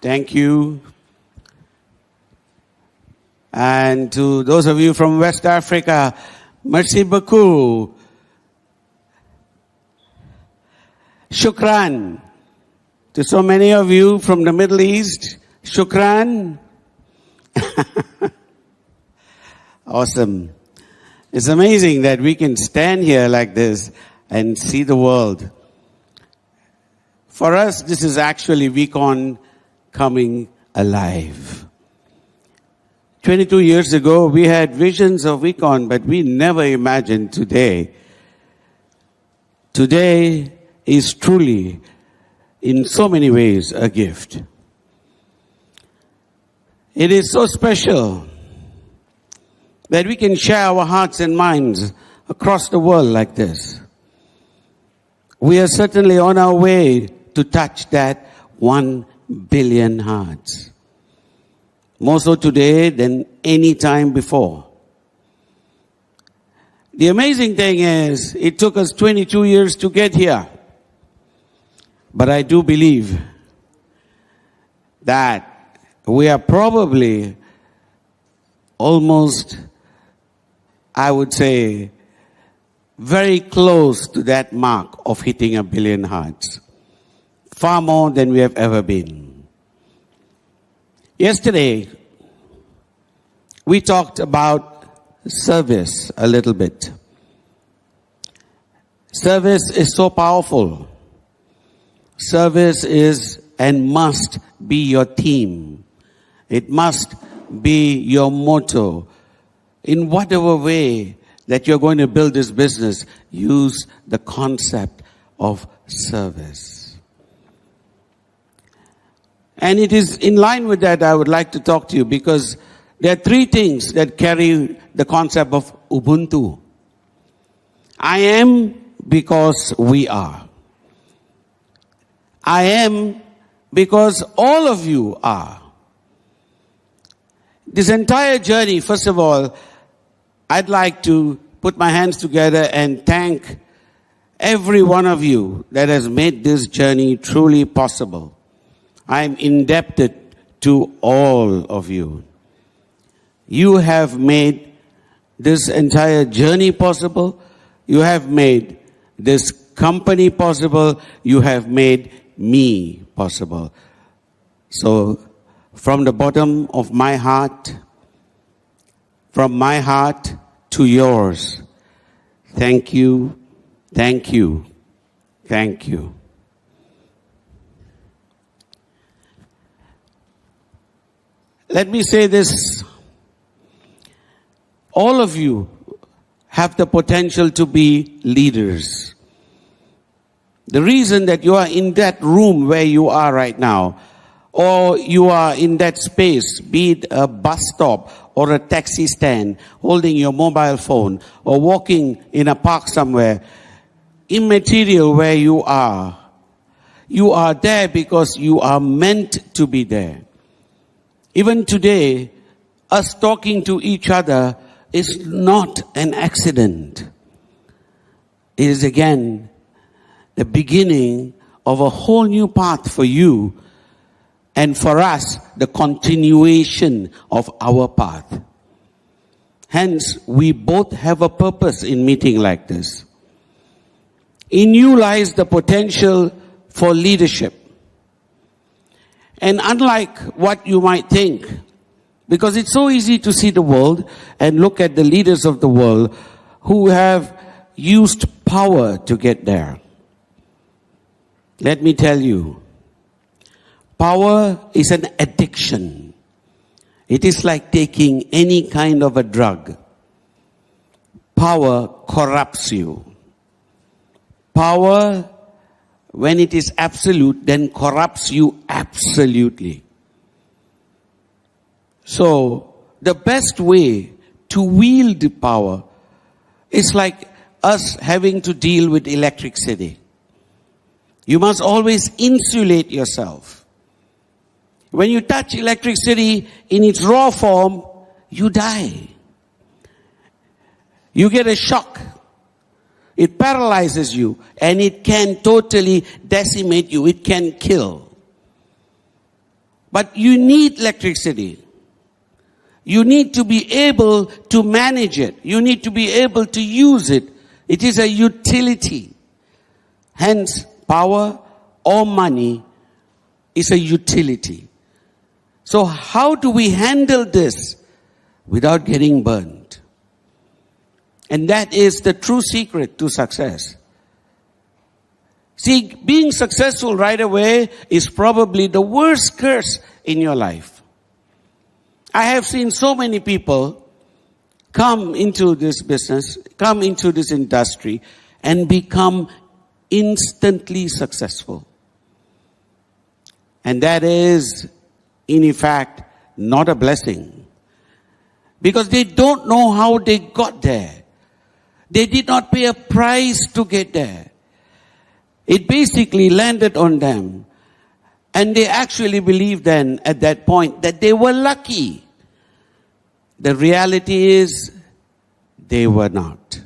Thank you. And to those of you from West Africa, merci beaucoup. Shukran. To so many of you from the Middle East, shukran. Awesome. It's amazing that we can stand here like this and see the world. For us, this is actually VCon coming alive. 22 years ago, we had visions of VCon, but we never imagined today. Today is truly, in so many ways, a gift. It is so special that we can share our hearts and minds across the world like this. We are certainly on our way to touch that 1 billion hearts. More so today than any time before. The amazing thing is, it took us 22 years to get here. But I do believe that we are probably almost, I would say, very close to that mark of hitting 1 billion hearts. Far more than we have ever been. Yesterday, we talked about service a little bit. Service is so powerful. Service is and must be your theme. It must be your motto. In whatever way that you're going to build this business, use the concept of service. And it is in line with that I would like to talk to you, because there are 3 things that carry the concept of Ubuntu. I am because we are. I am because all of you are. This entire journey, first of all, I'd like to put my hands together and thank every one of you that has made this journey truly possible. I'm indebted to all of you. You have made this entire journey possible. You have made this company possible. You have made me possible. So, from the bottom of my heart, from my heart to yours, thank you, thank you, thank you. Let me say this. All of you have the potential to be leaders. The reason that you are in that room where you are right now, or you are in that space, be it a bus stop or a taxi stand, holding your mobile phone, or walking in a park somewhere, immaterial where you are there because you are meant to be there. Even today, us talking to each other is not an accident. It is again the beginning of a whole new path for you, and for us, the continuation of our path. Hence, we both have a purpose in meeting like this. In you lies the potential for leadership. And unlike what you might think, because it's so easy to see the world and look at the leaders of the world who have used power to get there. Let me tell you, power is an addiction. It is like taking any kind of a drug. Power corrupts you. Power, when it is absolute, then corrupts you absolutely. So, the best way to wield power is like us having to deal with electricity. You must always insulate yourself. When you touch electricity in its raw form, you die. You get a shock. It paralyzes you, and it can totally decimate you. It can kill. But you need electricity. You need to be able to manage it. You need to be able to use it. It is a utility. Hence, power or money is a utility. So how do we handle this without getting burned? And that is the true secret to success. See, being successful right away is probably the worst curse in your life. I have seen so many people come into this business, come into this industry, and become instantly successful. And that is, in effect, not a blessing. Because they don't know how they got there. They did not pay a price to get there. It basically landed on them. And they actually believed then, at that point, that they were lucky. The reality is, they were not.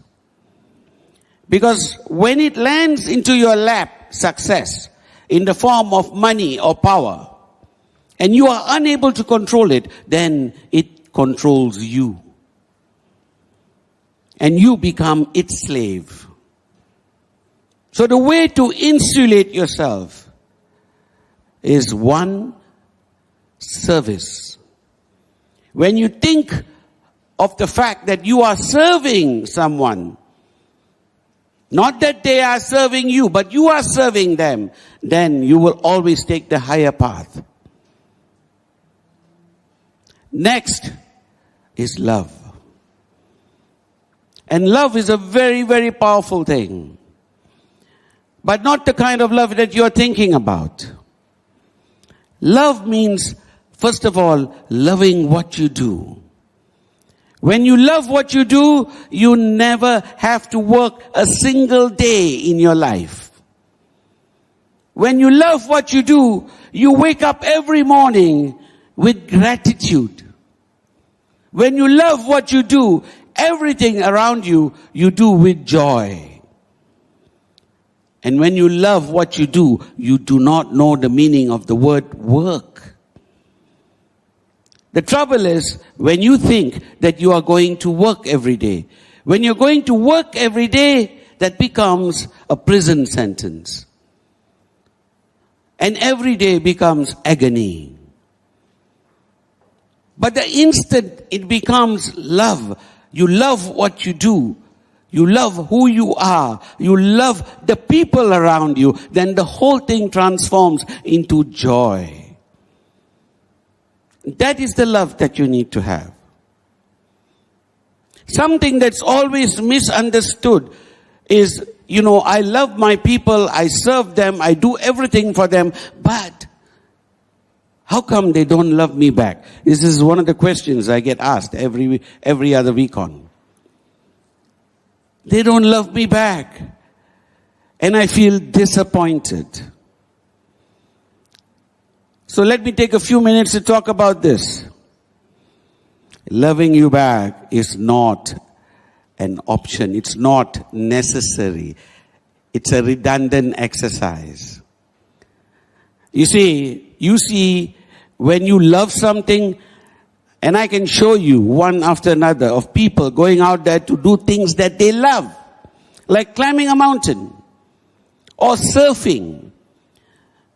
Because when it lands into your lap, success, in the form of money or power, and you are unable to control it, then it controls you. And you become its slave. So the way to insulate yourself is one, service. When you think of the fact that you are serving someone, not that they are serving you, but you are serving them, then you will always take the higher path. Next is love. And love is a very, very powerful thing. But not the kind of love that you're thinking about. Love means, first of all, loving what you do. When you love what you do, you never have to work a single day in your life. When you love what you do, you wake up every morning with gratitude. When you love what you do, everything around you, you do with joy. And when you love what you do, you do not know the meaning of the word work. The trouble is, when you think that you are going to work every day, when you're going to work every day, that becomes a prison sentence. And every day becomes agony. But the instant it becomes love, you love what you do, you love who you are, you love the people around you, then the whole thing transforms into joy. That is the love that you need to have. Something that's always misunderstood is, I love my people, I serve them, I do everything for them, but how come they don't love me back? This is one of the questions I get asked every other week on. They don't love me back. And I feel disappointed. So let me take a few minutes to talk about this. Loving you back is not an option. It's not necessary. It's a redundant exercise. You see, when you love something, and I can show you one after another of people going out there to do things that they love, like climbing a mountain or surfing.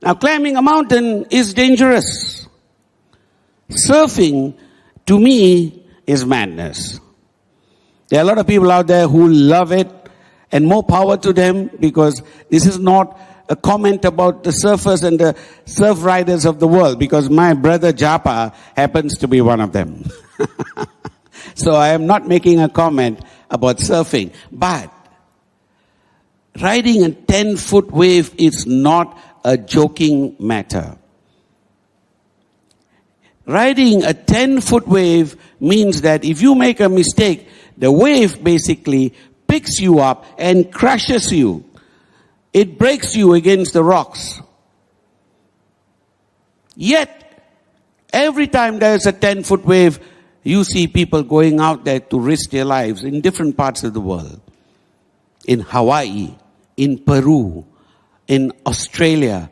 Now, climbing a mountain is dangerous. Surfing, to me, is madness. There are a lot of people out there who love it, and more power to them, because this is not a comment about the surfers and the surf riders of the world, because my brother Japa happens to be one of them. So I am not making a comment about surfing. But riding a 10-foot wave is not a joking matter. Riding a 10-foot wave means that if you make a mistake, the wave basically picks you up and crushes you. It breaks you against the rocks. Yet, every time there is a 10-foot wave, you see people going out there to risk their lives in different parts of the world. In Hawaii, in Peru, in Australia,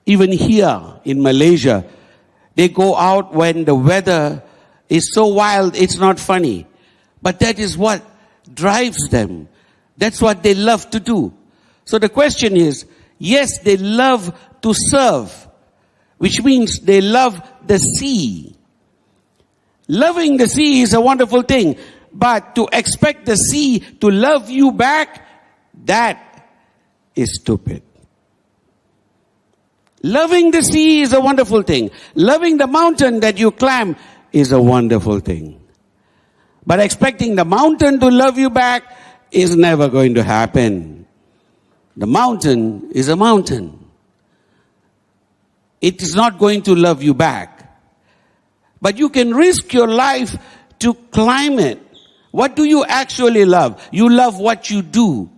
even here in Malaysia. They go out when the weather is so wild, it's not funny. But that is what drives them. That's what they love to do. So the question is, yes, they love to serve, which means they love the sea. Loving the sea is a wonderful thing, but to expect the sea to love you back, that is stupid. Loving the sea is a wonderful thing. Loving the mountain that you climb is a wonderful thing. But expecting the mountain to love you back is never going to happen. The mountain is a mountain. It is not going to love you back. But you can risk your life to climb it. What do you actually love? You love what you do.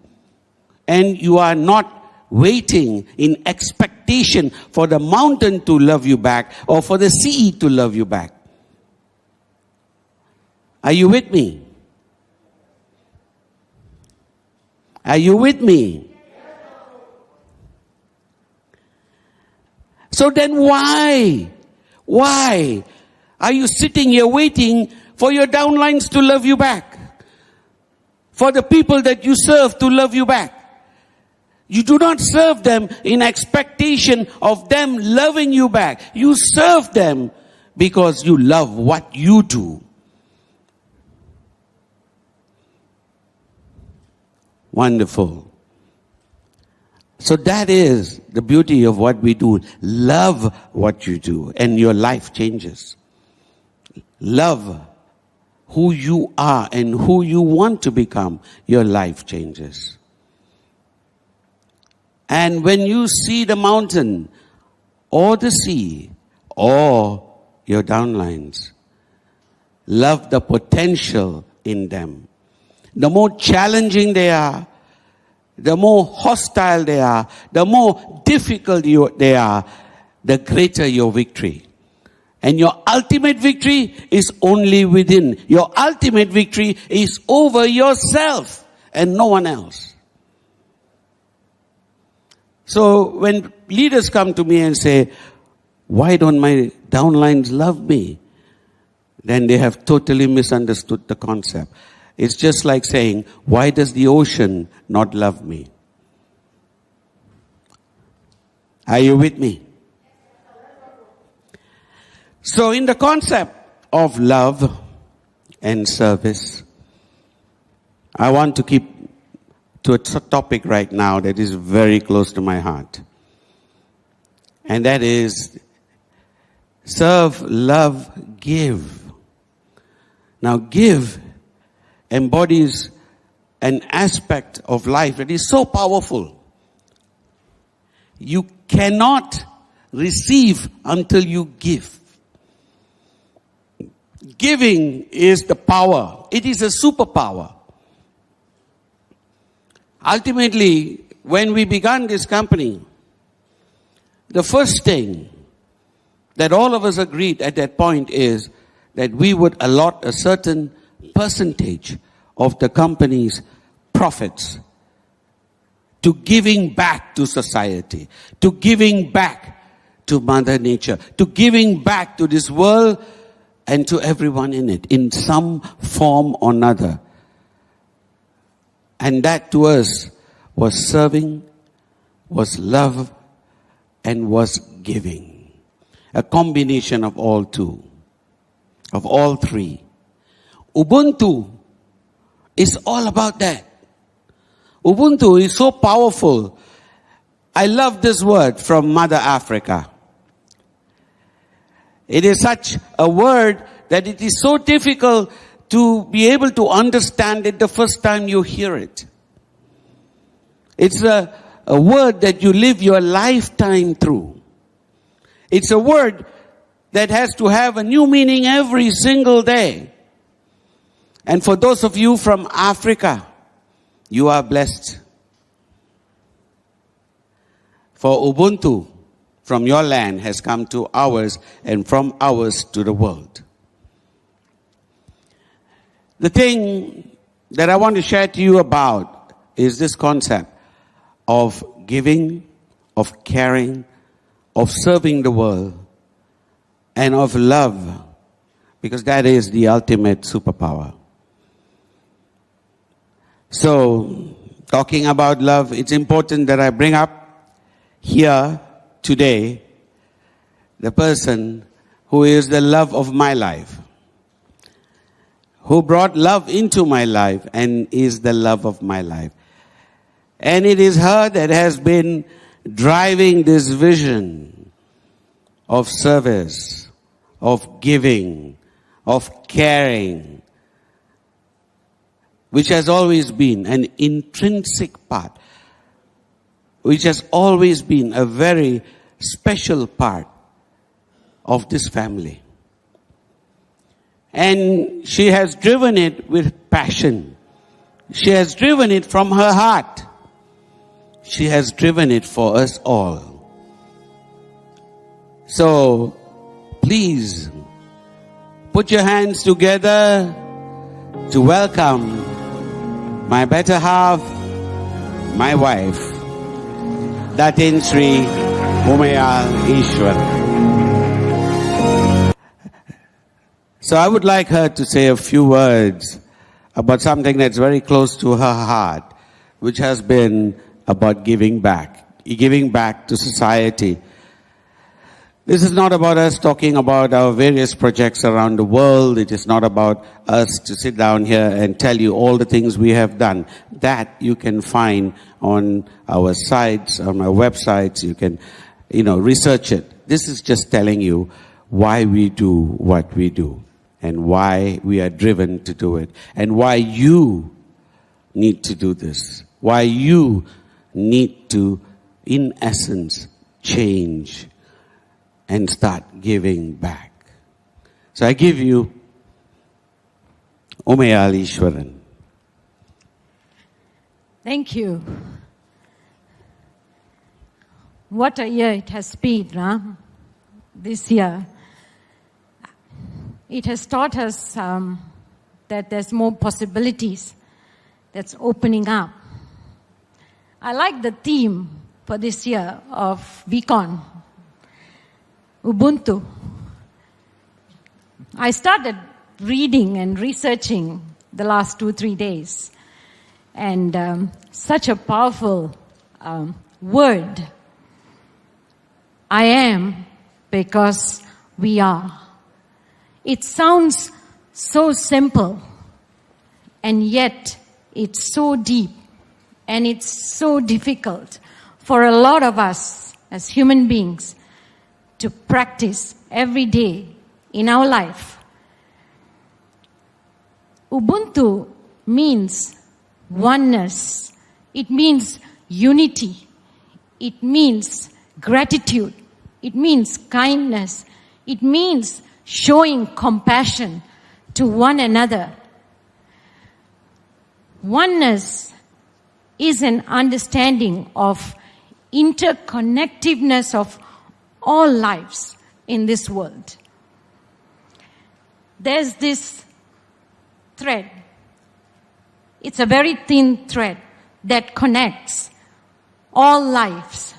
And you are not waiting in expectation for the mountain to love you back or for the sea to love you back. Are you with me? Are you with me? So then why are you sitting here waiting for your downlines to love you back? For the people that you serve to love you back? You do not serve them in expectation of them loving you back. You serve them because you love what you do. Wonderful. So that is the beauty of what we do. Love what you do and your life changes. Love who you are and who you want to become. Your life changes. And when you see the mountain or the sea or your downlines, love the potential in them. The more challenging they are, the more hostile they are, the more difficult they are, the greater your victory. And your ultimate victory is only within. Your ultimate victory is over yourself and no one else. So when leaders come to me and say, why don't my downlines love me? Then they have totally misunderstood the concept. It's just like saying, why does the ocean not love me? Are you with me? So in the concept of love and service, I want to keep to a topic right now that is very close to my heart. And that is serve, love, give. Now give embodies an aspect of life that is so powerful. You cannot receive until you give. Giving is the power. It is a superpower. Ultimately, when we began this company, the first thing that all of us agreed at that point is that we would allot a certain percentage of the company's profits to giving back to society, to giving back to Mother Nature, to giving back to this world and to everyone in it, in some form or another. And that to us was serving, was love, and was giving. A combination of all two, of all three. Ubuntu is all about that. Ubuntu is so powerful. I love this word from Mother Africa. It is such a word that it is so difficult to be able to understand it the first time you hear it. It's a word that you live your lifetime through. It's a word that has to have a new meaning every single day. And for those of you from Africa, you are blessed. For Ubuntu from your land has come to ours, and from ours to the world. The thing that I want to share to you about is this concept of giving, of caring, of serving the world, and of love, because that is the ultimate superpower. So, talking about love, it's important that I bring up here today the person who is the love of my life, who brought love into my life and is the love of my life. And it is her that has been driving this vision of service, of giving, of caring, which has always been an intrinsic part, which has always been a very special part of this family. And she has driven it with passion. She has driven it from her heart. She has driven it for us all. So, please, put your hands together to welcome my better half, my wife, Datin Sri Umayal Iswaran. So I would like her to say a few words about something that's very close to her heart, which has been about giving back to society. This is not about us talking about our various projects around the world. It is not about us to sit down here and tell you all the things we have done. That you can find on our sites, on our websites. You can, research it. This is just telling you why we do what we do and why we are driven to do it and why you need to do this. Why you need to, in essence, change and start giving back. So I give you Umayal Iswaran. Thank you. What a year it has been, huh? This year. It has taught us that there's more possibilities that's opening up. I like the theme for this year of VCon, Ubuntu. I started reading and researching the last 2-3 days. And such a powerful word. I am because we are. It sounds so simple, and yet it's so deep, and it's so difficult for a lot of us as human beings to practice every day in our life. Ubuntu means oneness. It means unity. It means gratitude. It means kindness. It means showing compassion to one another. Oneness is an understanding of interconnectiveness of all lives in this world. There's this thread. It's a very thin thread that connects all lives,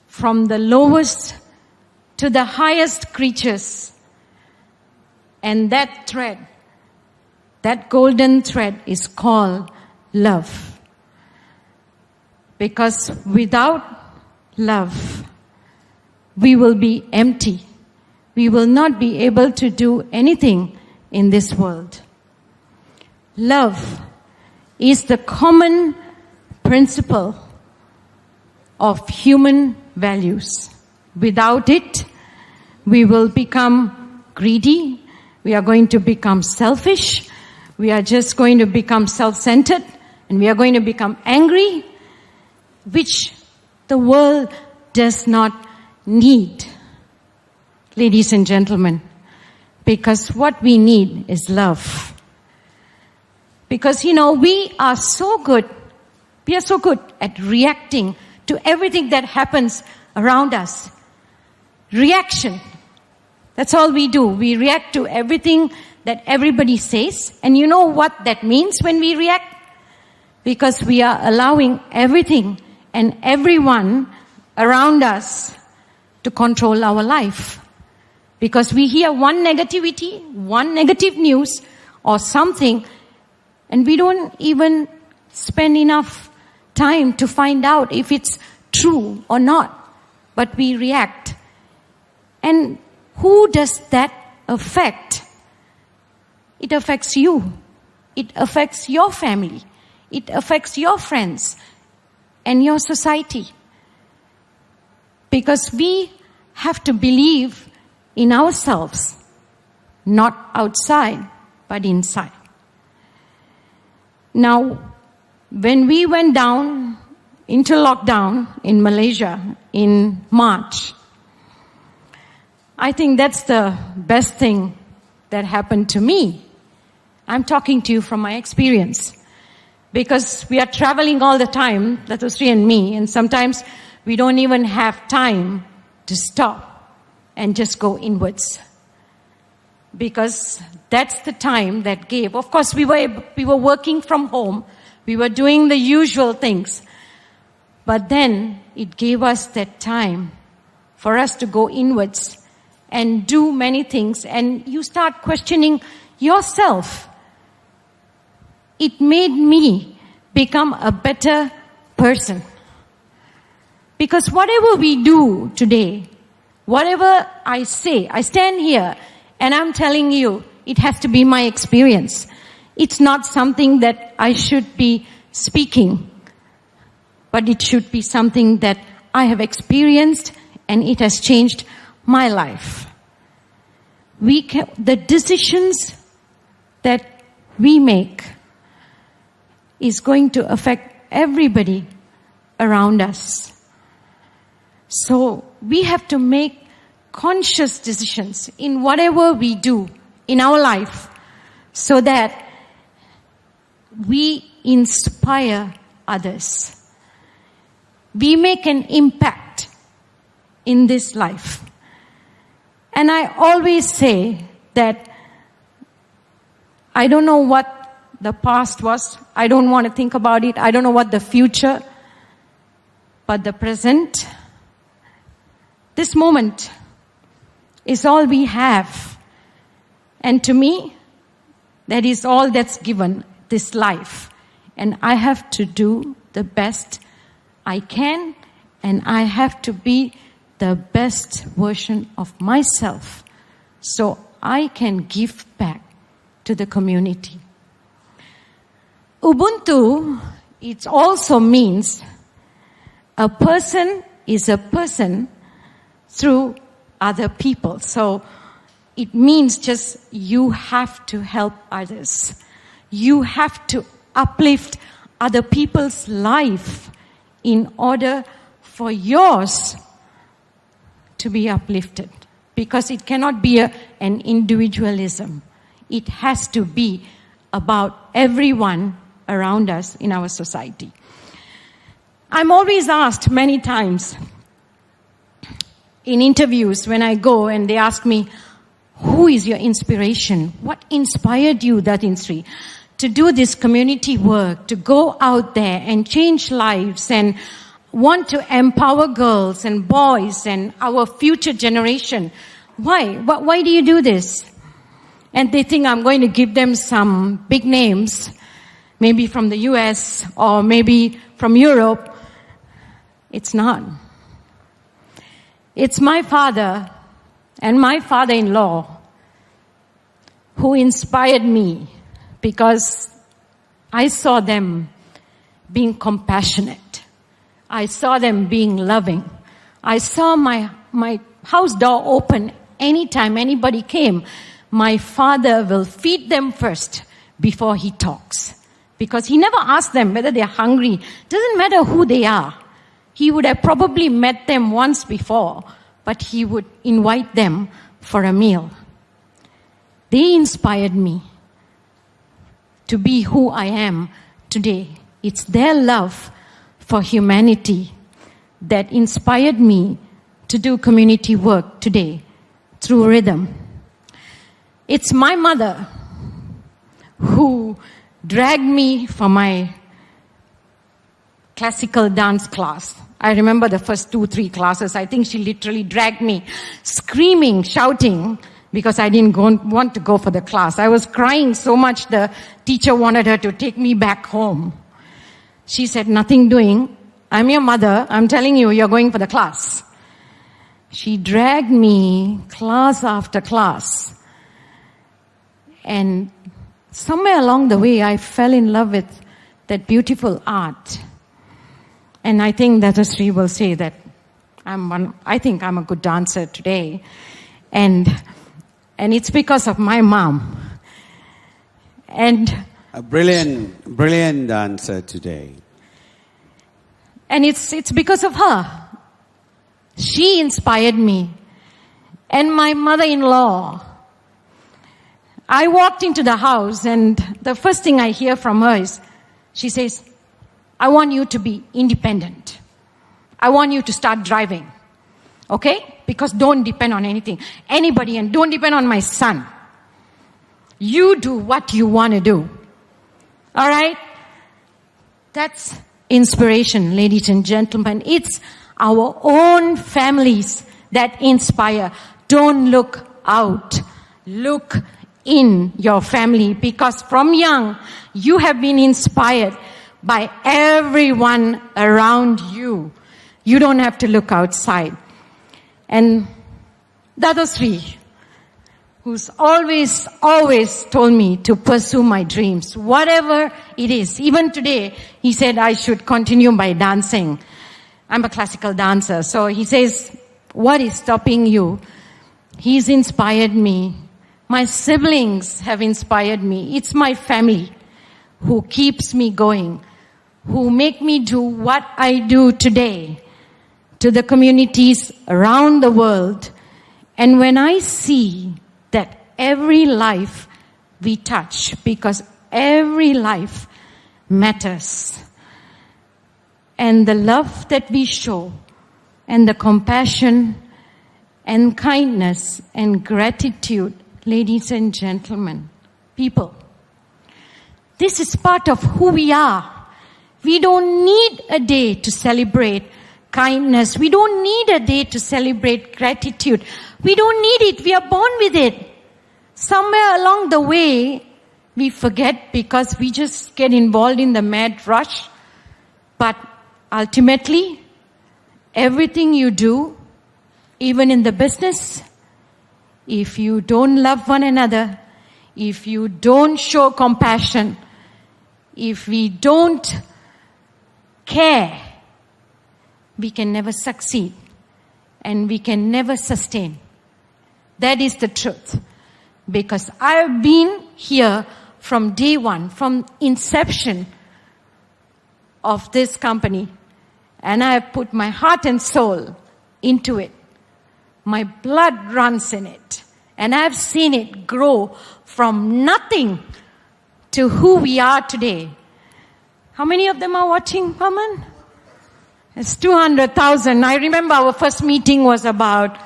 from the lowest to the highest creatures. And that thread, that golden thread, is called love. Because without love, we will be empty. We will not be able to do anything in this world. Love is the common principle of human values. Without it, we will become greedy. We are going to become selfish. We are just going to become self-centered. And we are going to become angry, which the world does not need, ladies and gentlemen, because what we need is love. Because, we are so good at reacting to everything that happens around us. Reaction. That's all we do. We react to everything that everybody says. And you know what that means when we react? Because we are allowing everything and everyone around us to control our life. Because we hear one negativity, one negative news or something, and we don't even spend enough time to find out if it's true or not. But we react. And who does that affect? It affects you. It affects your family. It affects your friends and your society. Because we have to believe in ourselves, not outside, but inside. Now, when we went down into lockdown in Malaysia in March, I think that's the best thing that happened to me. I'm talking to you from my experience. Because we are traveling all the time, Dato Sri and me, and sometimes we don't even have time to stop and just go inwards. Because that's the time that gave. Of course, we were working from home. We were doing the usual things. But then it gave us that time for us to go inwards and do many things. And you start questioning yourself. It made me become a better person. Because whatever we do today, whatever I say, I stand here and I'm telling you, it has to be my experience. It's not something that I should be speaking, but it should be something that I have experienced and it has changed my life. The decisions that we make is going to affect everybody around us. So we have to make conscious decisions in whatever we do in our life so that we inspire others. We make an impact in this life. And I always say that I don't know what the past was. I don't want to think about it. I don't know what the future. But the present, this moment, is all we have. And to me, that is all that's given, this life. And I have to do the best I can, and I have to be the best version of myself so I can give back to the community. Ubuntu, it also means a person is a person through other people. So it means just you have to help others. You have to uplift other people's life in order for yours to be uplifted. Because it cannot be an individualism. It has to be about everyone around us in our society. I'm always asked many times in interviews when I go and they ask me, who is your inspiration? What inspired you, Datin Sri, to do this community work, to go out there and change lives and want to empower girls and boys and our future generation? Why? Why do you do this? And they think I'm going to give them some big names, maybe from the US or maybe from Europe. It's not. It's my father and my father-in-law who inspired me because I saw them being compassionate. I saw them being loving. I saw my house door open anytime anybody came. My father will feed them first before he talks. Because he never asked them whether they're hungry. Doesn't matter who they are. He would have probably met them once before, but he would invite them for a meal. They inspired me to be who I am today. It's their love for humanity that inspired me to do community work today through rhythm. It's my mother who dragged me for my classical dance class. I remember the first 2-3 classes. I think she literally dragged me, screaming, shouting, because I didn't want to go for the class. I was crying so much the teacher wanted her to take me back home. She said, nothing doing. I'm your mother. I'm telling you, you're going for the class. She dragged me class after class. And somewhere along the way, I fell in love with that beautiful art. And I think Dato Sri will say that I think I'm a good dancer today. And it's because of my mom. And a brilliant dancer today. And it's because of her. She inspired me. And my mother-in-law. I walked into the house and the first thing I hear from her is, she says, I want you to be independent. I want you to start driving. Okay? Because don't depend on anybody, and don't depend on my son. You do what you want to do. Alright? That's inspiration, ladies and gentlemen. It's our own families that inspire. Don't look out. Look in your family, because from young, you have been inspired by everyone around you. You don't have to look outside. And Dato Sri, who's always told me to pursue my dreams, whatever it is. Even today, he said I should continue by dancing. I'm a classical dancer. So he says, what is stopping you? He's inspired me. My siblings have inspired me. It's my family who keeps me going, who make me do what I do today to the communities around the world. And when I see that every life we touch, because every life matters, and the love that we show, and the compassion and kindness and gratitude, ladies and gentlemen, people, this is part of who we are. We don't need a day to celebrate kindness. We don't need a day to celebrate gratitude. We don't need it. We are born with it. Somewhere along the way, we forget because we just get involved in the mad rush. But ultimately, everything you do, even in the business, if you don't love one another, if you don't show compassion, if we don't care, we can never succeed and we can never sustain. That is the truth. Because I've been here from day one, from inception of this company, and I have put my heart and soul into it. My blood runs in it. And I've seen it grow from nothing to who we are today. How many of them are watching, Paman? It's 200,000. I remember our first meeting was about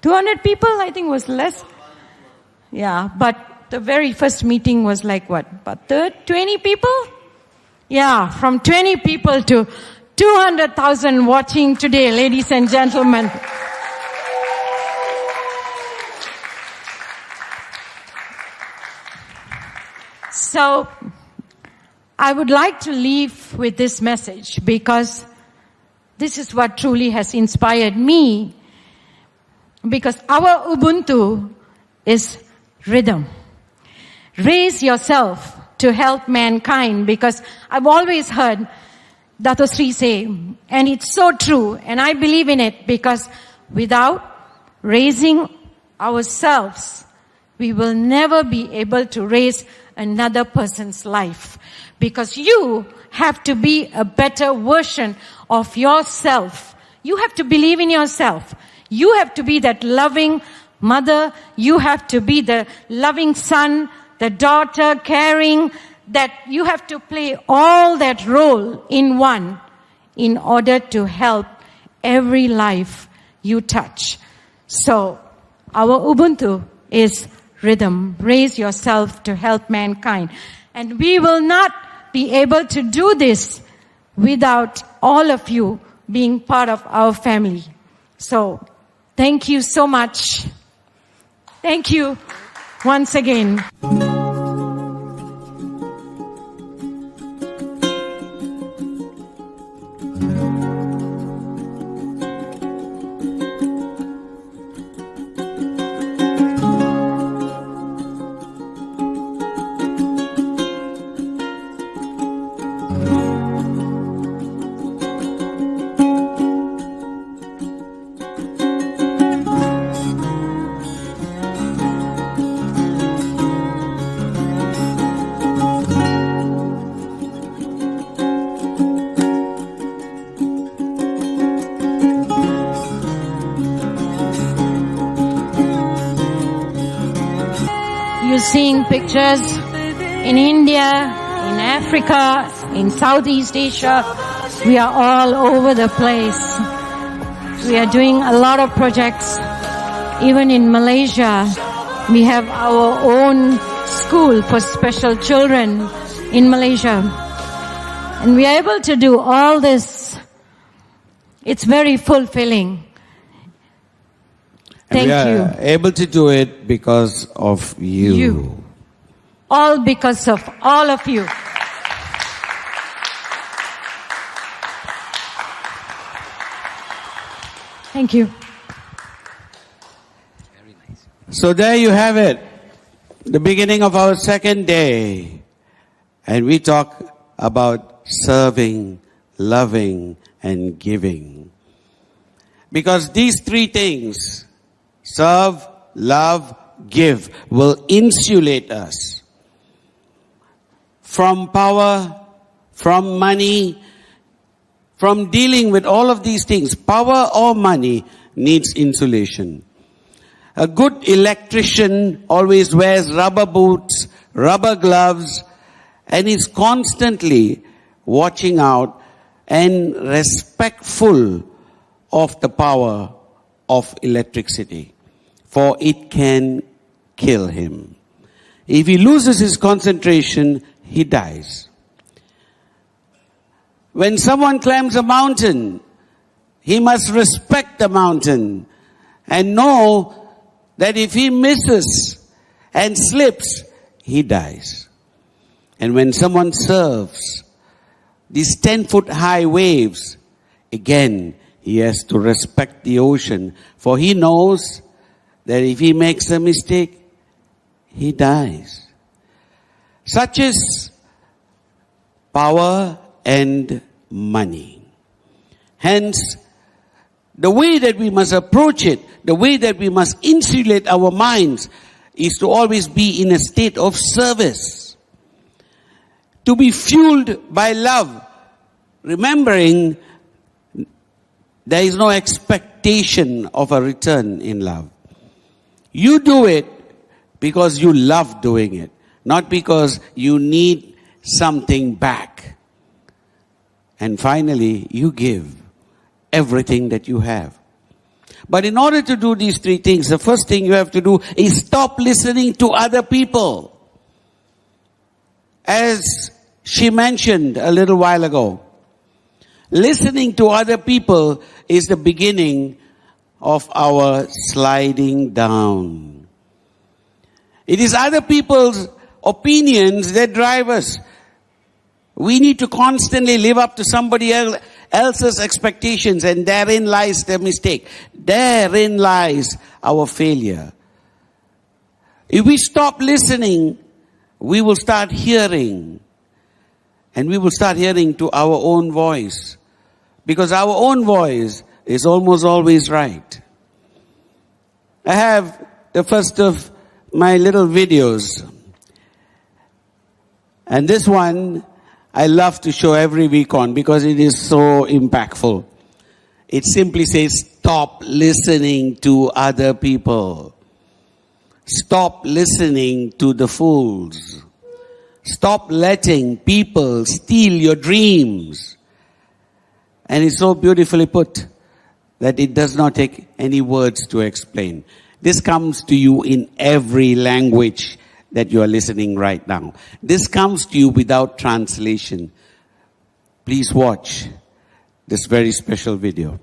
200 people. I think it was less. Yeah, but the very first meeting was like what? About 20 people? Yeah, from 20 people to 200,000 watching today, ladies and gentlemen. So, I would like to leave with this message because this is what truly has inspired me. Because our Ubuntu is rhythm. Raise yourself to help mankind, because I've always heard Dato Sri say, and it's so true, and I believe in it, because without raising ourselves, we will never be able to raise another person's life. Because you have to be a better version of yourself. You have to believe in yourself. You have to be that loving mother. You have to be the loving son, the daughter, caring, that you have to play all that role in one in order to help every life you touch. So, our Ubuntu is rhythm. Raise yourself to help mankind. And we will not be able to do this without all of you being part of our family. So, thank you so much. Thank you once again. You're seeing pictures in India, in Africa, in Southeast Asia. We are all over the place. We are doing a lot of projects. Even in Malaysia, we have our own school for special children in Malaysia. And we are able to do all this. It's very fulfilling. Thank we are you. able to do it because of you. You. All because of all of you. Thank you. So there you have it. The beginning of our second day. And we talk about serving, loving, and giving. Because these three things, serve, love, give, will insulate us from power, from money, from dealing with all of these things. Power or money needs insulation. A good electrician always wears rubber boots, rubber gloves, and is constantly watching out and respectful of the power of electricity, for it can kill him. If he loses his concentration, he dies. When someone climbs a mountain, he must respect the mountain and know that if he misses and slips, he dies. And when someone surfs these 10-foot high waves, again, he has to respect the ocean, for he knows that if he makes a mistake, he dies. Such is power and money. Hence, the way that we must approach it, the way that we must insulate our minds, is to always be in a state of service. To be fueled by love, remembering there is no expectation of a return in love. You do it because you love doing it, not because you need something back. And finally, you give everything that you have. But in order to do these three things, the first thing you have to do is stop listening to other people. As she mentioned a little while ago, listening to other people is the beginning of our sliding down. It is other people's opinions that drive us. We need to constantly live up to somebody else's expectations, and therein lies the mistake. Therein lies our failure. If we stop listening, we will start hearing. And we will start hearing to our own voice. Because our own voice is almost always right. I have the first of my little videos. And this one I love to show every week on because it is so impactful. It simply says, stop listening to other people. Stop listening to the fools. Stop letting people steal your dreams. And it's so beautifully put that it does not take any words to explain. This comes to you in every language that you are listening right now. This comes to you without translation. please watch this very special video.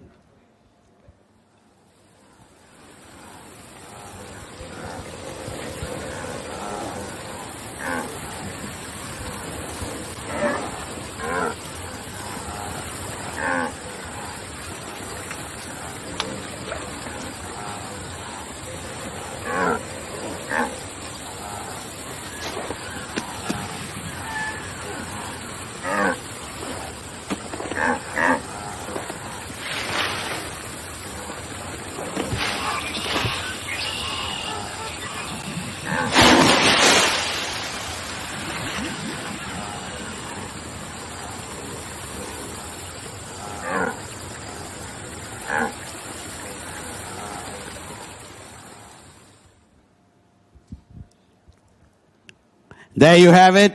There you have it.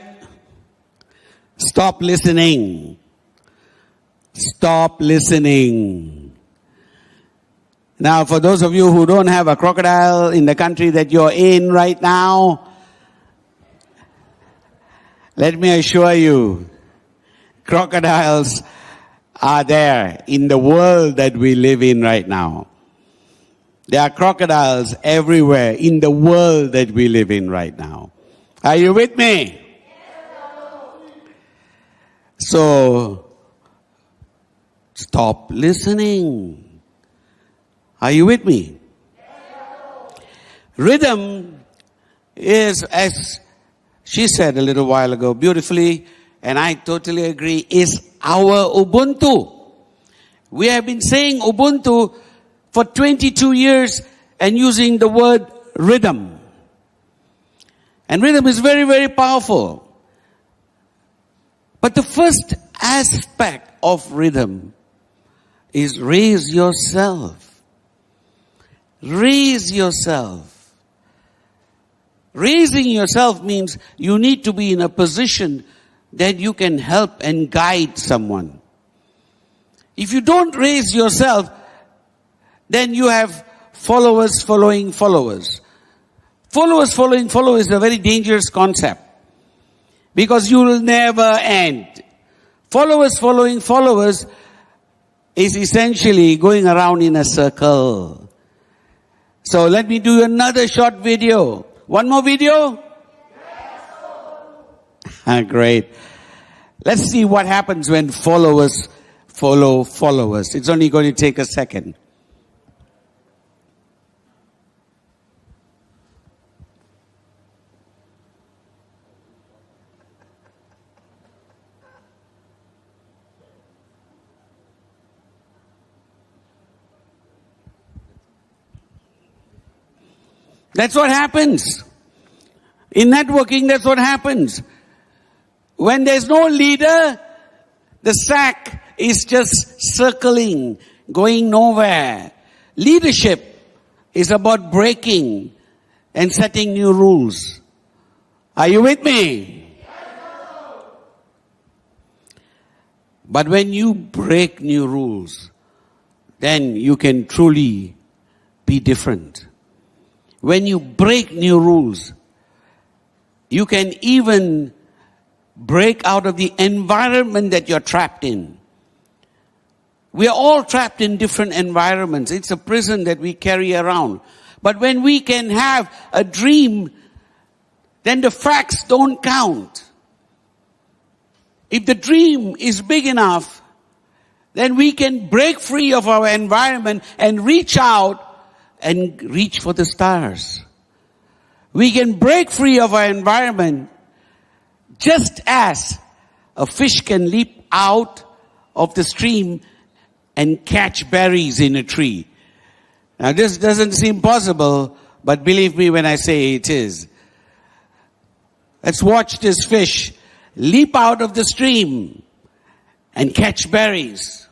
Stop listening. Stop listening. Now, for those of you who don't have a crocodile in the country that you're in right now, let me assure you, crocodiles are there in the world that we live in right now. There are crocodiles everywhere in the world that we live in right now. Are you with me? So, stop listening. Are you with me? Rhythm is, as she said a little while ago beautifully, and I totally agree, is our Ubuntu. We have been saying Ubuntu for 22 years and using the word rhythm. And rhythm is very, very powerful. But the first aspect of rhythm is raise yourself. Raise yourself. Raising yourself means you need to be in a position that you can help and guide someone. If you don't raise yourself, then you have followers following followers. Followers following followers is a very dangerous concept. Because you will never end. Followers following followers is essentially going around in a circle. So let me do another short video. One more video? Yes. Great. Let's see what happens when followers follow followers. It's only going to take a second. That's what happens. In networking, that's what happens. When there's no leader, the sack is just circling, going nowhere. Leadership is about breaking and setting new rules. Are you with me? But when you break new rules, then you can truly be different. When you break new rules, you can even break out of the environment that you're trapped in. We are all trapped in different environments. It's a prison that we carry around. But when we can have a dream, then the facts don't count. If the dream is big enough, then we can break free of our environment and reach out and reach for the stars. We can break free of our environment just as a fish can leap out of the stream and catch berries in a tree. Now this doesn't seem possible, but believe me when I say it is. Let's watch this fish leap out of the stream and catch berries.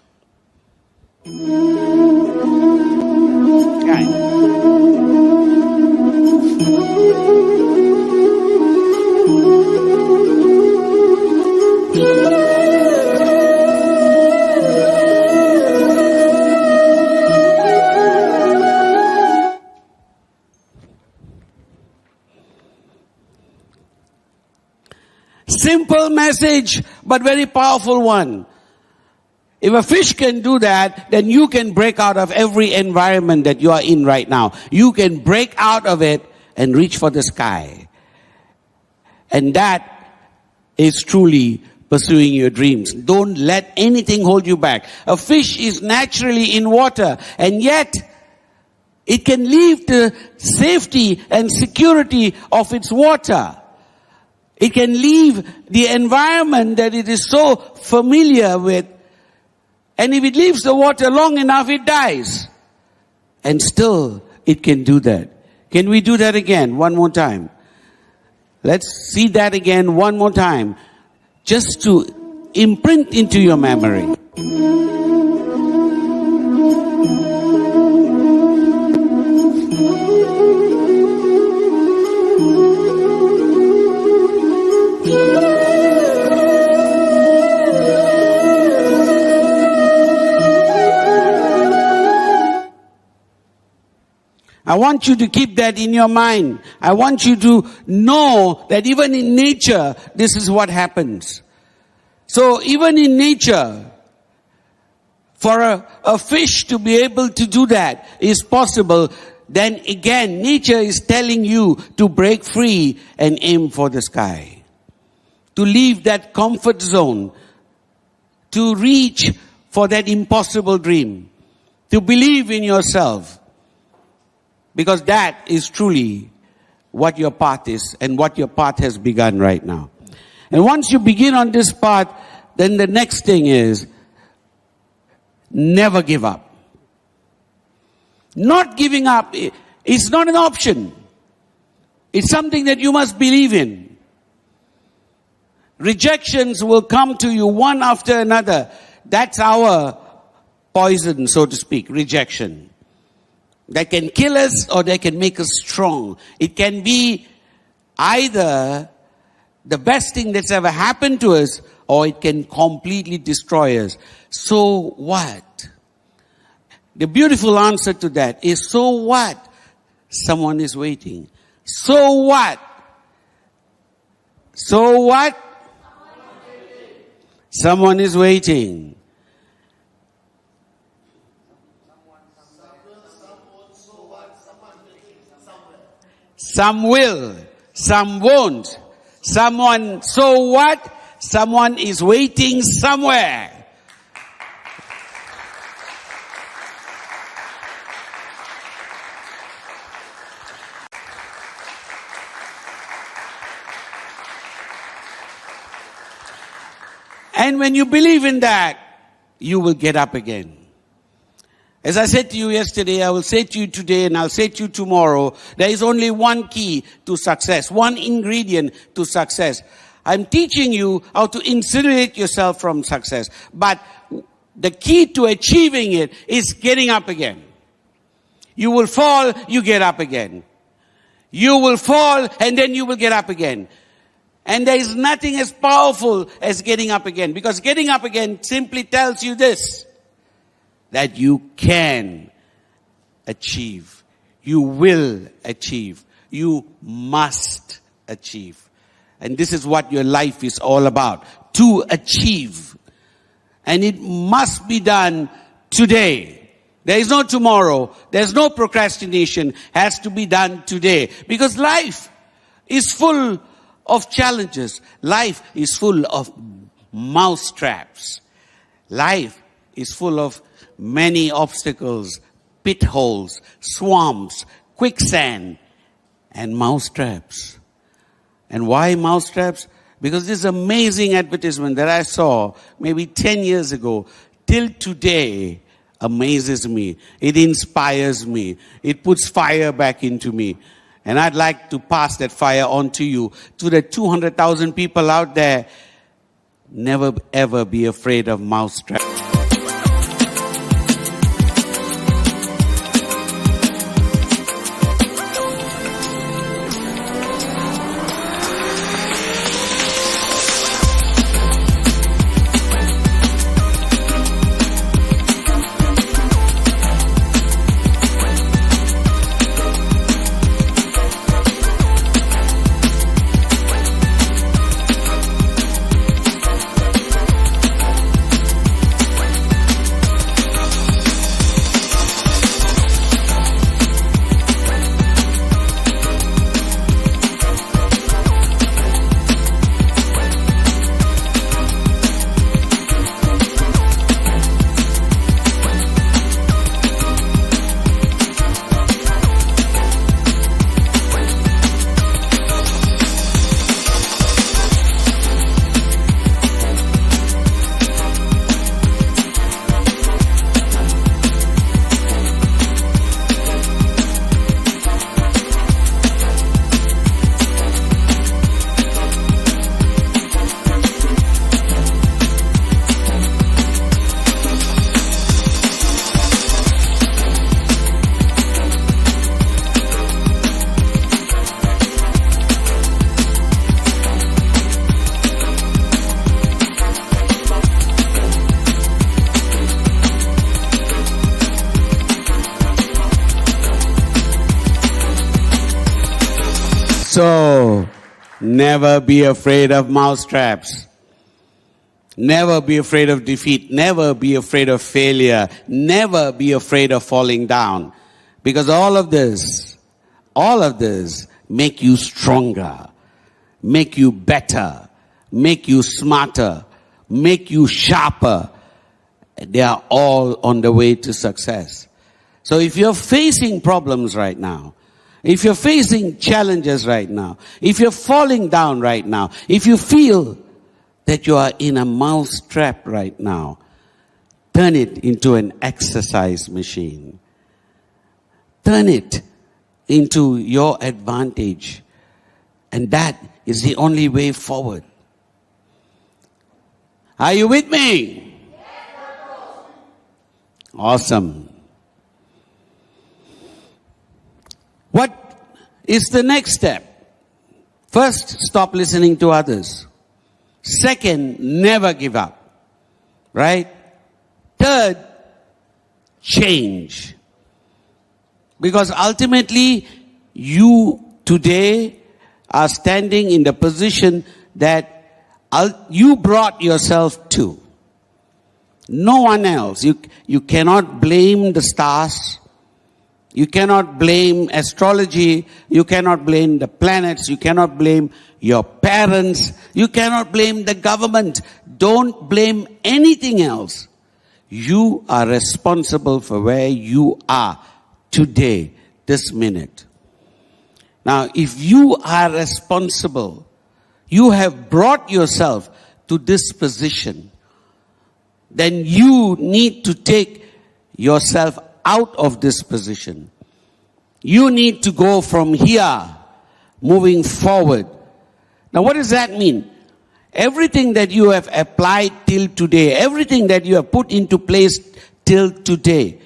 Simple message, but very powerful one. If a fish can do that, then you can break out of every environment that you are in right now. You can break out of it and reach for the sky. And that is truly pursuing your dreams. Don't let anything hold you back. A fish is naturally in water, and yet it can leave the safety and security of its water. It can leave the environment that it is so familiar with. And if it leaves the water long enough, it dies. And still, it can do that. Can we do that again? One more time. Let's see that again one more time. Just to imprint into your memory. I want you to keep that in your mind. I want you to know that even in nature, this is what happens. So even in nature, for a fish to be able to do that is possible. Then again, nature is telling you to break free and aim for the sky. To leave that comfort zone. To reach for that impossible dream. To believe in yourself. Because that is truly what your path is and what your path has begun right now. And once you begin on this path, then the next thing is never give up. Not giving up is not an option. It's something that you must believe in. Rejections will come to you one after another. That's our poison, so to speak, rejection. That can kill us or they can make us strong. It can be either the best thing that's ever happened to us or it can completely destroy us. So what? The beautiful answer to that is, so what? Someone is waiting. So what? So what? Someone is waiting. Some will, some won't. Someone, so what? Someone is waiting somewhere. And when you believe in that, you will get up again. As I said to you yesterday, I will say to you today, and I'll say to you tomorrow, there is only one key to success, one ingredient to success. I'm teaching you how to insulate yourself from success. But the key to achieving it is getting up again. You will fall, you get up again. You will fall, and then you will get up again. And there is nothing as powerful as getting up again. Because getting up again simply tells you this: that you can achieve. You will achieve. You must achieve. And this is what your life is all about. To achieve. And it must be done today. There is no tomorrow. There's no procrastination. It has to be done today. Because life is full of challenges. Life is full of mouse traps. Life is full of many obstacles, pit holes, swamps, quicksand, and mouse traps. And why mouse traps? Because this amazing advertisement that I saw maybe 10 years ago, till today, amazes me. It inspires me. It puts fire back into me. And I'd like to pass that fire on to you, to the 200,000 people out there. Never ever be afraid of mouse traps. So, never be afraid of mousetraps. Never be afraid of defeat. Never be afraid of failure. Never be afraid of falling down. Because all of this make you stronger, make you better, make you smarter, make you sharper. They are all on the way to success. So if you're facing problems right now, if you're facing challenges right now, if you're falling down right now, if you feel that you are in a mouse trap right now, turn it into an exercise machine. Turn it into your advantage. And that is the only way forward. Are you with me? Awesome. What is the next step? First, stop listening to others. Second, never give up. Right? Third, change. Because ultimately, you today are standing in the position that you brought yourself to. No one else. You cannot blame the stars. You cannot blame astrology. You cannot blame the planets. You cannot blame your parents. You cannot blame the government. Don't blame anything else. You are responsible for where you are today, this minute. Now, if you are responsible, you have brought yourself to this position, then you need to take yourself out of this position. You need to go from here, moving forward. Now, what does that mean? Everything that you have applied till today, everything that you have put into place till today,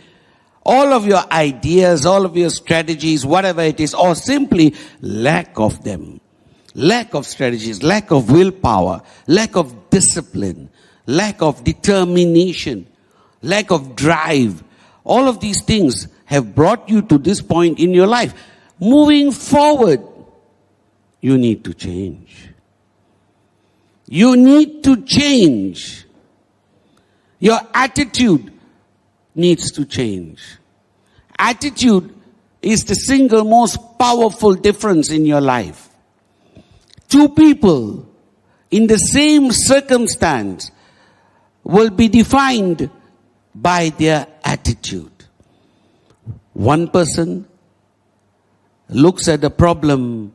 all of your ideas, all of your strategies, whatever it is, or simply lack of them, lack of strategies, lack of willpower, lack of discipline, lack of determination, lack of drive, all of these things have brought you to this point in your life. Moving forward, you need to change. You need to change. Your attitude needs to change. Attitude is the single most powerful difference in your life. Two people in the same circumstance will be defined by their attitude. One person looks at the problem,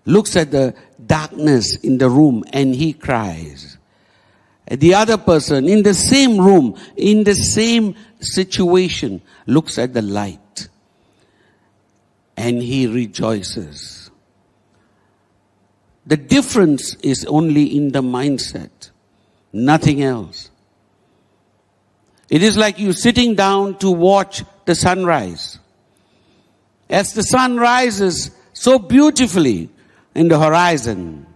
looks at the darkness in the room, and he cries. The other person in the same room, in the same situation, looks at the light and he rejoices. The difference is only in the mindset, nothing else. It is like you sitting down to watch the sunrise. As the sun rises so beautifully in the horizon,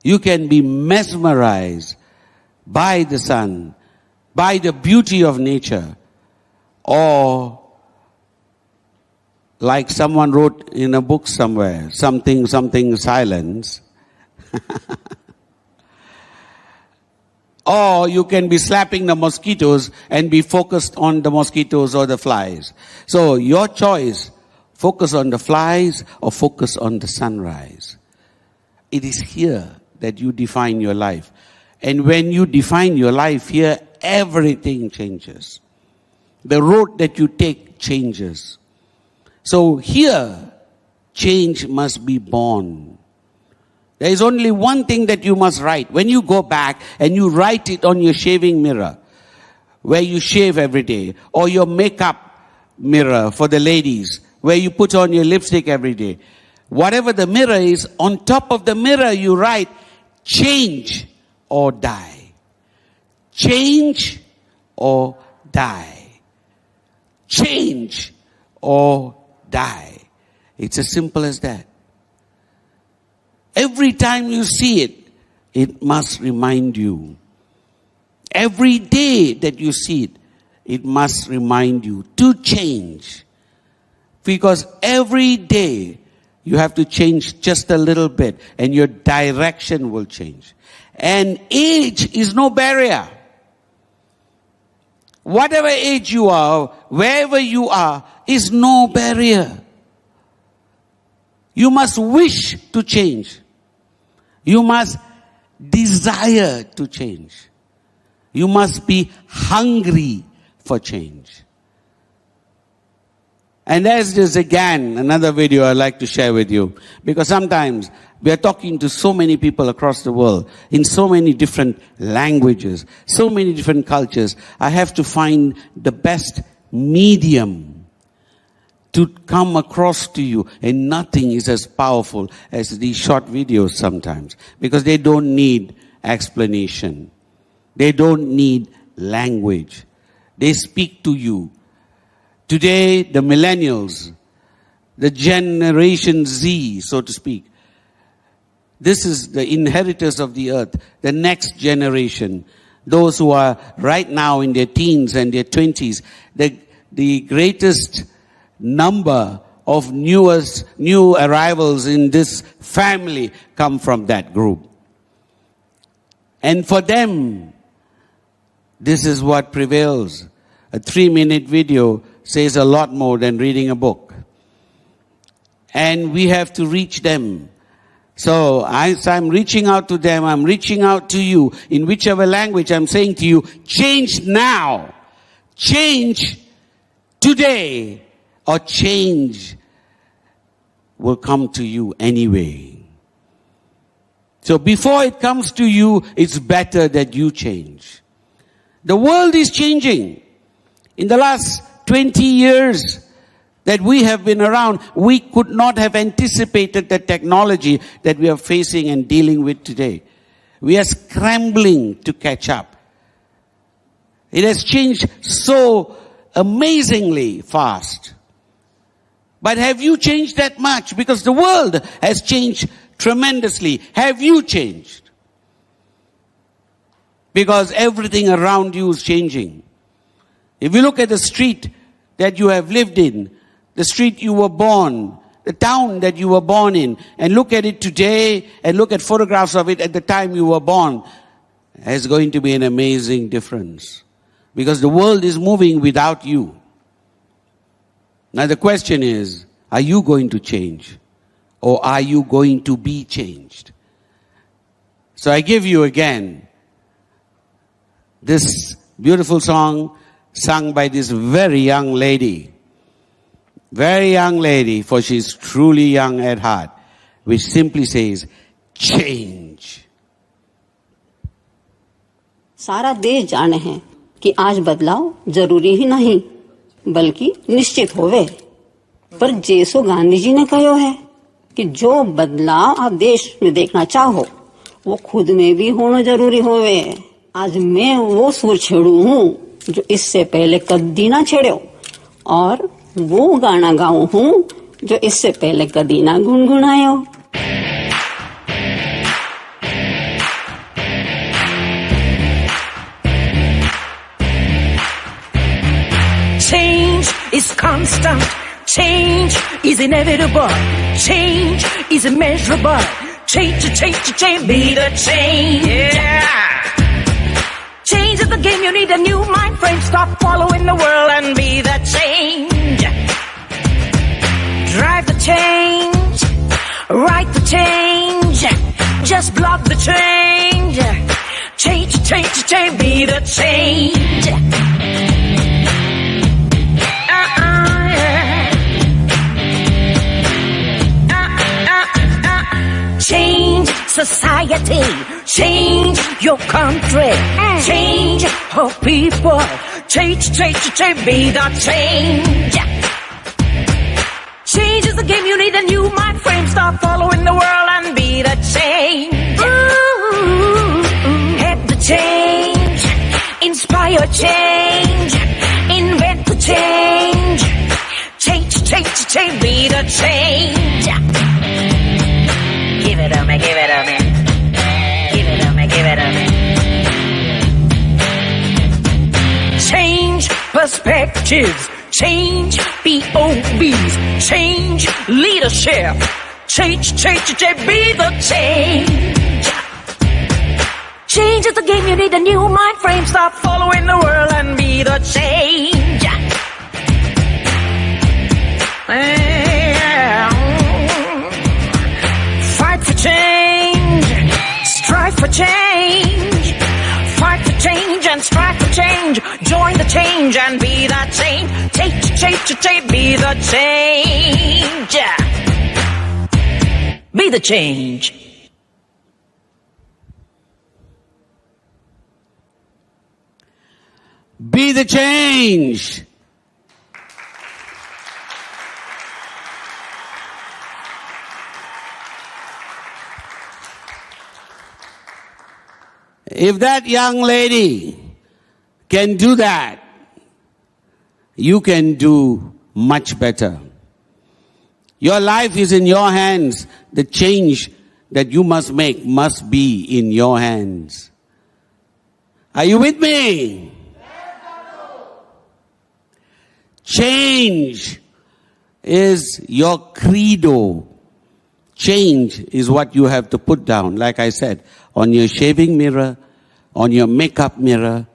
you can be mesmerized by the sun, by the beauty of nature, or like someone wrote in a book somewhere, something silence. Or you can be slapping the mosquitoes and be focused on the mosquitoes or the flies. So your choice, focus on the flies or focus on the sunrise. It is here that you define your life. And when you define your life here, everything changes. The road that you take changes. So here, change must be born. There is only one thing that you must write. When you go back and you write it on your shaving mirror, where you shave every day, or your makeup mirror for the ladies, where you put on your lipstick every day. Whatever the mirror is, on top of the mirror you write, change or die. Change or die. Change or die. It's as simple as that. Every time you see it, it must remind you. Every day that you see it, it must remind you to change. Because every day You have to change just a little bit and your direction will change. And age is no barrier. Whatever age you are, wherever you are, is no barrier. You must wish to change. You must desire to change. You must be hungry for change. And there's this again, another video I'd like to share with you. Because sometimes we are talking to so many people across the world, in so many different languages, so many different cultures. I have to find the best medium to come across to you. And nothing is as powerful as these short videos sometimes. Because they don't need explanation. They don't need language. They speak to you. Today, the millennials, the Generation Z, so to speak, this is the inheritors of the earth, the next generation, those who are right now in their teens and their 20s, the greatest number of new arrivals in this family come from that group. And for them, this is what prevails. A 3-minute video says a lot more than reading a book. And we have to reach them. So as I'm reaching out to them, I'm reaching out to you. In whichever language I'm saying to you, change now. Change today. Or change will come to you anyway. So before it comes to you, it's better that you change. The world is changing. In the last 20 years that we have been around, we could not have anticipated the technology that we are facing and dealing with today. We are scrambling to catch up. It has changed so amazingly fast. But have you changed that much? Because the world has changed tremendously. Have you changed? Because everything around you is changing. If you look at the street that you have lived in, the street you were born, the town that you were born in, and look at it today and look at photographs of it at the time you were born, there's going to be an amazing difference. Because the world is moving without you. Now the question is, are you going to change? Or are you going to be changed? So I give you again this beautiful song sung by this very young lady. Very young lady, for she's truly young at heart, which simply says, change. सारा देश जाने हैं कि आज बदलाव जरूरी ही नहीं बल्कि निश्चित होवे। पर जेसो गांधी जी ने कहो है कि जो बदलाव आप देश में देखना चाहो वो खुद में भी होना जरूरी होवे। आज मैं वो सुर छेड़ू हूँ जो इससे पहले कभी ना छेड़ो और वो गाना गाऊं हूँ जो इससे पहले कभी ना गुनगुनायो। Change is constant. Change is inevitable. Change is immeasurable. Change, be the change. Yeah. Change is the game, you need a new mind frame. Stop following the world and be the change. Drive the change. Write the change. Just block the change. Change, be the change. Change society, change your country, change her people, change, be the change. Change is the game, you need a new mind frame, stop following the world and be the change. Head the change, inspire change, invent the change, change, be the change. Give it to me, give it to me. Give it to me, give it to me. Change perspectives. Change POVs. Change leadership. Change, be the change. Change is the game, you need a new mind frame. Stop following the world and be the change. Fight for change, strive for change. Fight for change and strive for change. Join the change and be the change. Change, be the change. Be the change. Be the change. If that young lady can do that, you can do much better. Your life is in your hands. The change that you must make must be in your hands. Are you with me? Change is your credo. Change is what you have to put down, like I said, on your shaving mirror, on your makeup mirror,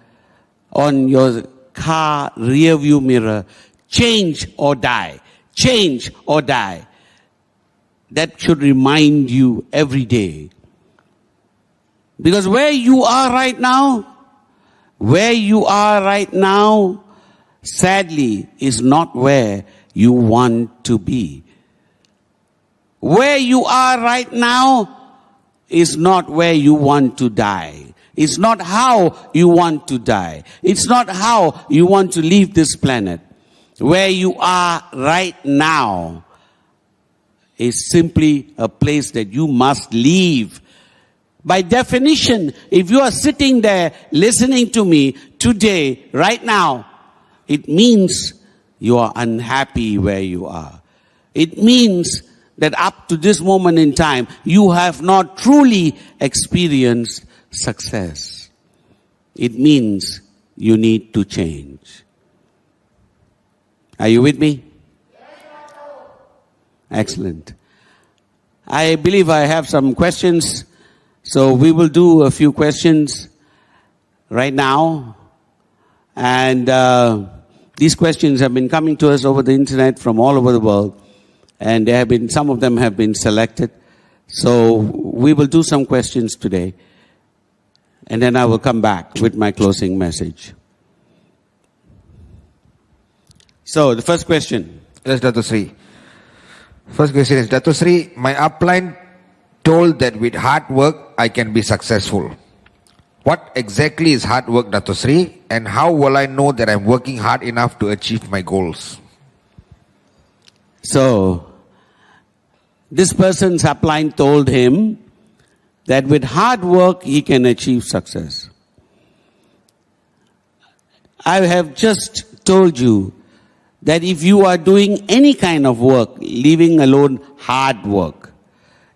on your car rear view mirror. Change or die. Change or die. That should remind you every day. Because where you are right now, sadly, is not where you want to be. Where you are right now is not where you want to die. It's not how you want to die. It's not how you want to leave this planet. Where you are right now is simply a place that you must leave. By definition, if you are sitting there listening to me today, right now, it means you are unhappy where you are. It means that up to this moment in time, you have not truly experienced success. It means you need to change. Are you with me? Excellent. I believe I have some questions, so we will do a few questions right now. And these questions have been coming to us over the internet from all over the world. And there have been, some of them have been selected. So we will do some questions today. And then I will come back with my closing message. So the first question. Yes, Dato Sri. First question is, Dato Sri, my upline told that with hard work, I can be successful. What exactly is hard work, Dato Sri? And how will I know that I'm working hard enough to achieve my goals? So, this person's upline told him that with hard work, he can achieve success. I have just told you that if you are doing any kind of work, leaving alone hard work,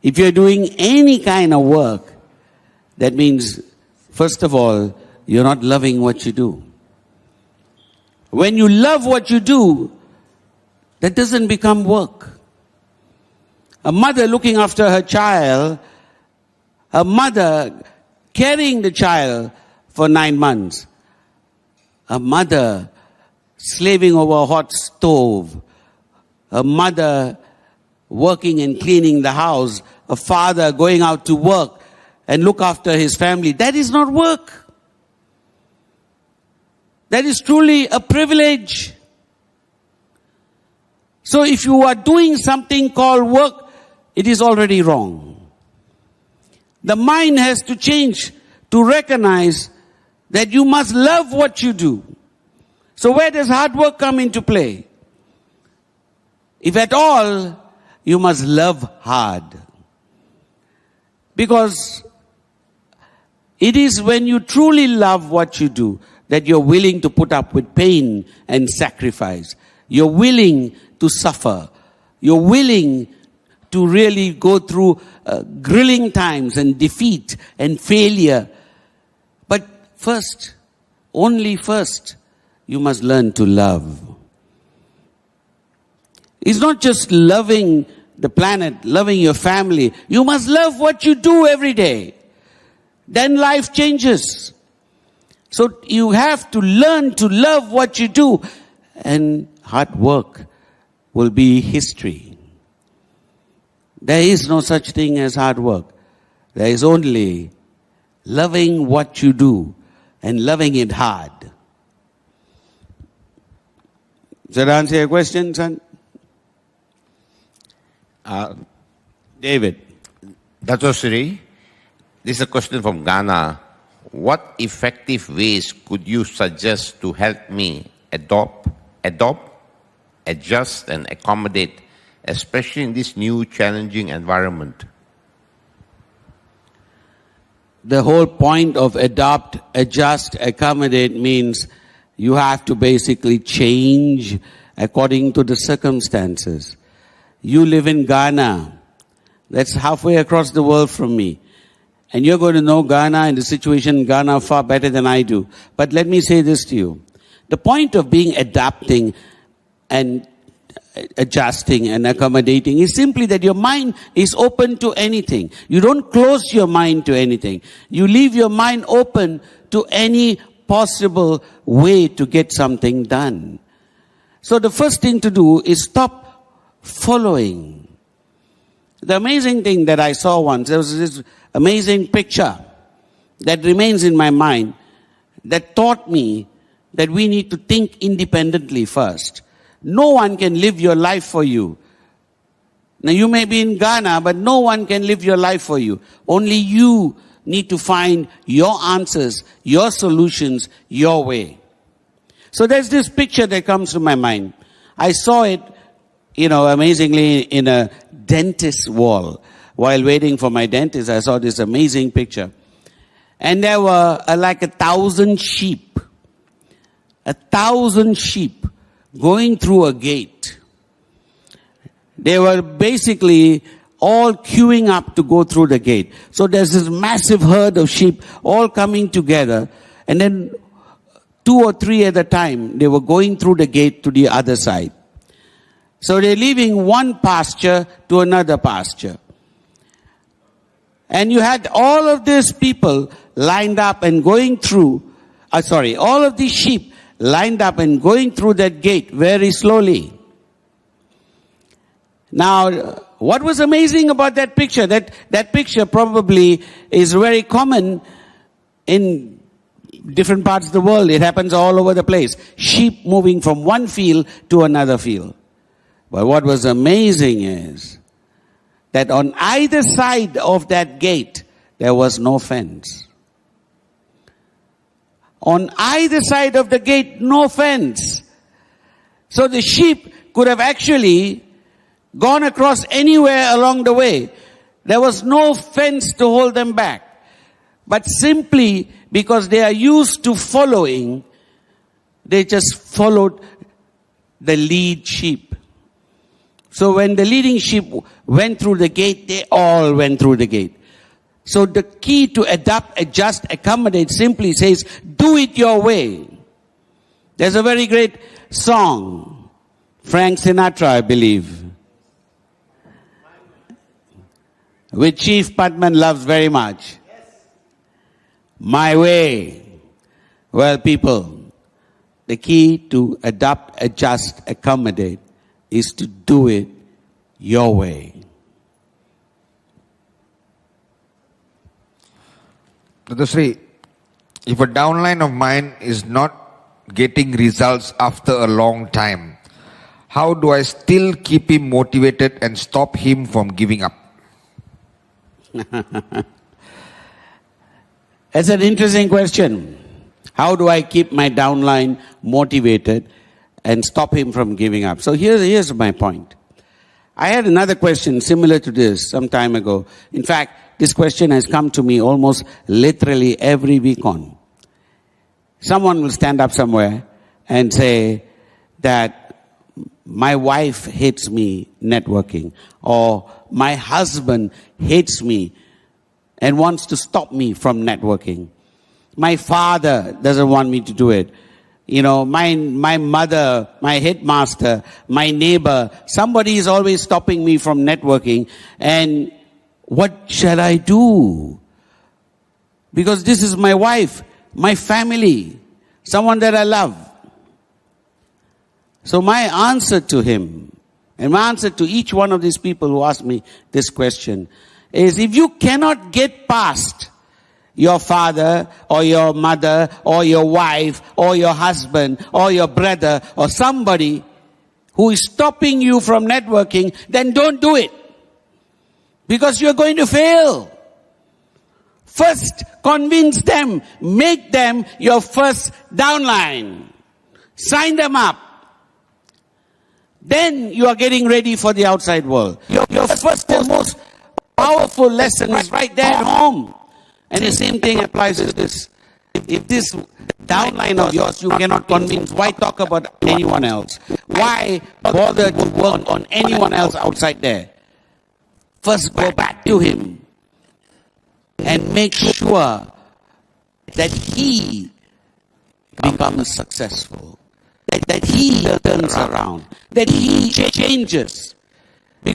if you're doing any kind of work, that means, first of all, you're not loving what you do. When you love what you do, that doesn't become work. A mother looking after her child, a mother carrying the child for 9 months, a mother slaving over a hot stove, a mother working and cleaning the house, a father going out to work and look after his family. That is not work. That is truly a privilege. So if you are doing something called work, it is already wrong. The mind has to change to recognize that you must love what you do. So where does hard work come into play? If at all, you must love hard. Because it is when you truly love what you do that you're willing to put up with pain and sacrifice. You're willing to suffer. You're willing to really go through grilling times and defeat and failure. But first, only first, you must learn to love. It's not just loving the planet, loving your family, you must love what you do every day. Then life changes. So you have to learn to love what you do, and hard work will be history. There is no such thing as hard work. There is only loving what you do and loving it hard. Does that answer your question, son? David. Dato Sri, this is a question from Ghana. What effective ways could you suggest to help me adopt, adjust, and accommodate, especially in this new challenging environment? The whole point of adopt, adjust, accommodate means you have to basically change according to the circumstances. You live in Ghana. That's halfway across the world from me. And you're going to know Ghana and the situation in Ghana far better than I do. But let me say this to you. The point of being adapting and adjusting and accommodating is simply that your mind is open to anything. You don't close your mind to anything. You leave your mind open to any possible way to get something done. So the first thing to do is stop following. The amazing thing that I saw once, there was this amazing picture that remains in my mind that taught me that we need to think independently first. No one can live your life for you. Now you may be in Ghana, but no one can live your life for you. Only you need to find your answers, your solutions, your way. So there's this picture that comes to my mind. I saw it, amazingly in a dentist's wall. While waiting for my dentist, I saw this amazing picture. And there were like 1,000 sheep. 1,000 sheep going through a gate. They were basically all queuing up to go through the gate. So there's this massive herd of sheep all coming together. And then 2 or 3 at a time, they were going through the gate to the other side. So they're leaving one pasture to another pasture. And you had all of these people lined up and going through, all of these sheep lined up and going through that gate very slowly. Now, what was amazing about that picture? That picture probably is very common in different parts of the world. It happens all over the place. Sheep moving from one field to another field. But what was amazing is that on either side of that gate, there was no fence. On either side of the gate, no fence. So the sheep could have actually gone across anywhere along the way. There was no fence to hold them back. But simply because they are used to following, they just followed the lead sheep. So when the leading sheep went through the gate, they all went through the gate. So the key to adapt, adjust, accommodate simply says, do it your way. There's a very great song, Frank Sinatra, I believe, which Chief Padman loves very much. My way. Well, people, the key to adapt, adjust, accommodate is to do it your way. Dato Sri, if a downline of mine is not getting results after a long time, how do I still keep him motivated and stop him from giving up? That's an interesting question. How do I keep my downline motivated and stop him from giving up? So here's my point. I had another question similar to this some time ago. In fact, this question has come to me almost literally every week on. Someone will stand up somewhere and say that my wife hates me networking, or my husband hates me and wants to stop me from networking. My father doesn't want me to do it. You know, my mother, my headmaster, my neighbor, somebody is always stopping me from networking. And what shall I do? Because this is my wife, my family, someone that I love. So my answer to him, and my answer to each one of these people who ask me this question, is if you cannot get past your father or your mother or your wife or your husband or your brother or somebody who is stopping you from networking, then don't do it. Because you're going to fail. First, convince them. Make them your first downline. Sign them up. Then you are getting ready for the outside world. Your first and most powerful lesson is right there at home. And the same thing applies to this. If this downline of yours you cannot convince, why talk about anyone else? Why bother to work on anyone else outside there? First go back to him and make sure that he becomes successful, that he turns around, that he changes.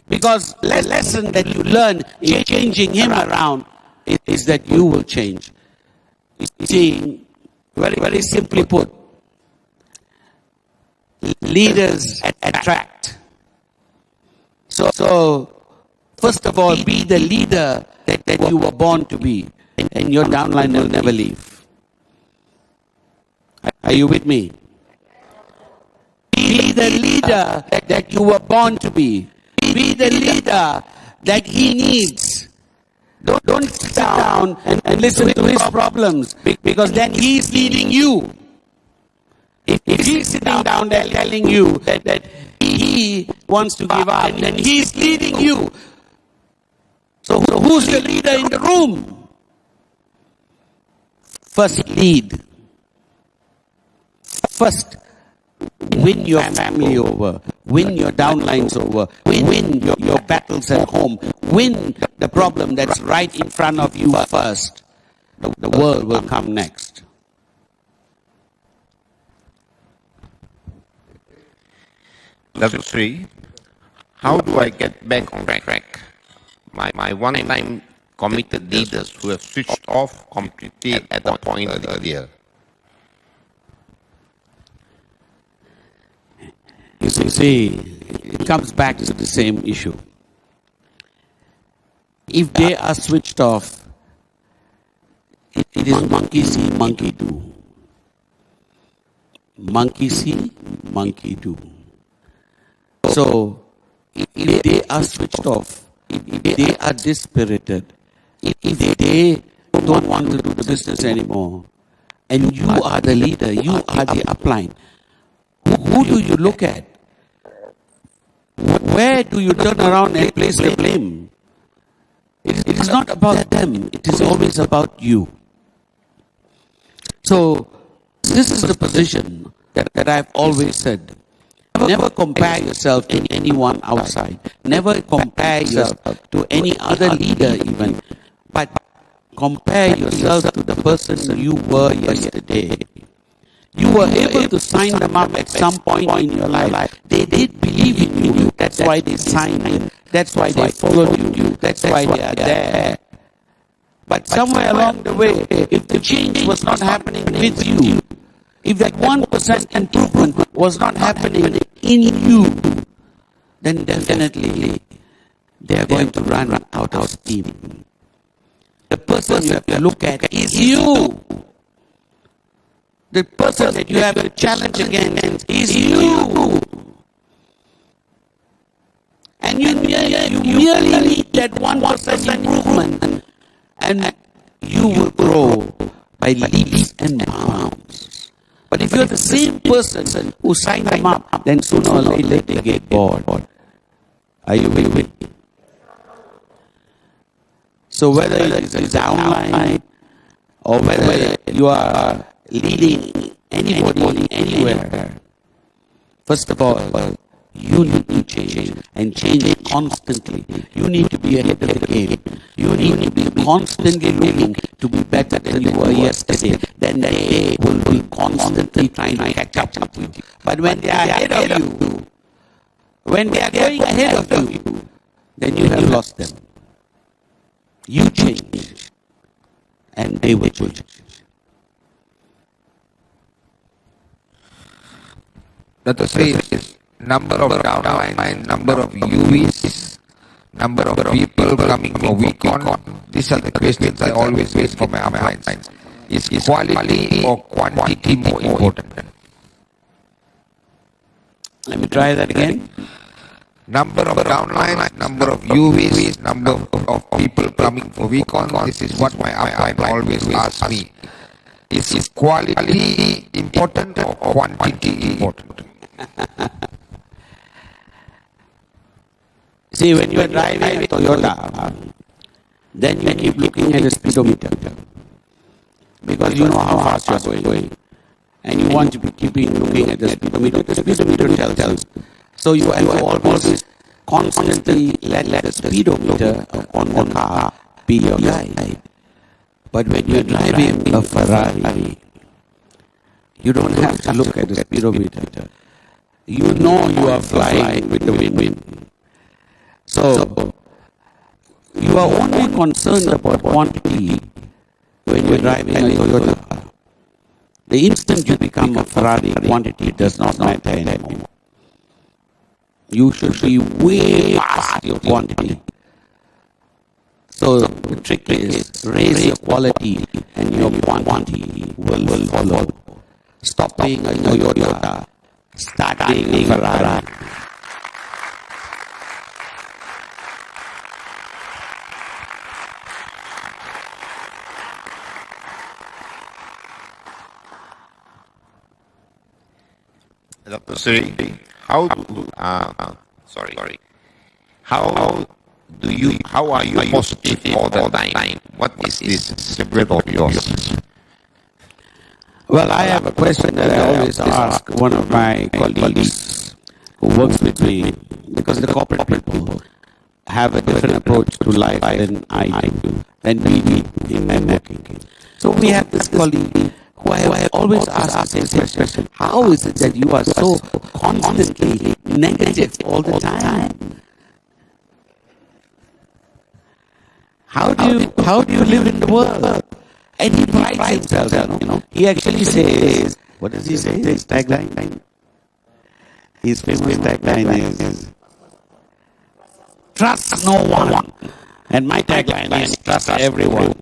Because the lesson that you learn in changing him around is that you will change. See, very, very simply put, leaders attract. So first of all, be the leader that you were born to be, and your downline will never leave. Are you with me? Be the leader that you were born to be. Be the leader that he needs. Don't sit down and listen to his problems, because then he's leading you. If he's sitting down there telling you that he wants to give up, then he's leading you. So who's the leader in the room? First lead. First win your family over. Win your downlines over. Win your battles at home. Win the problem that's right in front of you first. The world will come next. Level 3, how do I get back on track? My one-time committed leaders who have switched off completely at the point earlier. You see, it comes back to the same issue. If they are switched off, it is monkey see, monkey do. Monkey see, monkey do. So, if they are switched off, if they are dispirited, if they don't want to do the business anymore, and you are the leader, you are the upline, who do you look at? Where do you turn around and place the blame? It is not about them. It is always about you. So, this is the position that I've always said. Never compare yourself to anyone outside. Never compare yourself to any other leader even. But compare yourself to the person you were yesterday. You were able to sign them up at some point in your life. They did believe in you. That's why they signed you. That's why they followed you. That's why they are there. But somewhere along the way, if the change was not happening with you, if that 1% improvement was not happening in you, then definitely they are going to run out of steam. The person you have to look at is you. The person that you have to challenge against is you. And you merely need that 1% improvement, and you will grow by leaps and bounds. But if you're the same person who signed them up, then sooner or later they get bored. Are you with me? So whether it is a downline or whether you are leading anybody anywhere, first of all, you need to change, and change constantly. You need to be ahead of the game. You need to be constantly looking to be better than you were yesterday. Then they will be constantly trying to catch up with you. But when they are ahead of you, when they are going ahead of you, then you have lost them. You change, and they will change. Dato Sri, number of downlines, number of UVs, number of people coming for week-on. These are the questions I always raise for my uplines. Is quality or quantity more important? Let me try that again. Number of downlines, number of UVs, number of people coming for week-on. This is what my upline always asks me. Is quality important or quantity important? See, when you are driving a Toyota, then you keep looking at the speedometer because you know how fast you are going, and you want to be keeping looking at the speedometer. The speedometer tells. So you have to almost constantly let the speedometer on the car be your guide. But when you are driving a Ferrari, you don't have to look at the speedometer. You know you are flying with the wind. So, you are only concerned about quantity when you are driving a Toyota. The instant you become a Ferrari, quantity does not matter anymore. You should be way past your quantity. So, the trick is raise your quality and your quantity will follow. Stop being a Toyota, start being a Ferrari. Dr. Sri, how are you positive all the time? What is this secret of yours? Well, I have a question that I always ask one of my colleagues who works with me, because the corporate people have a different approach to life than I do, than we do in networking. So we have this colleague who I have always asked the same question: how is it that you are so constantly negative all the time? How do you live in the world? And he prides himself, you know. He actually says, what does he say? His tagline? His famous tagline is, trust no one. And my tagline is, trust everyone.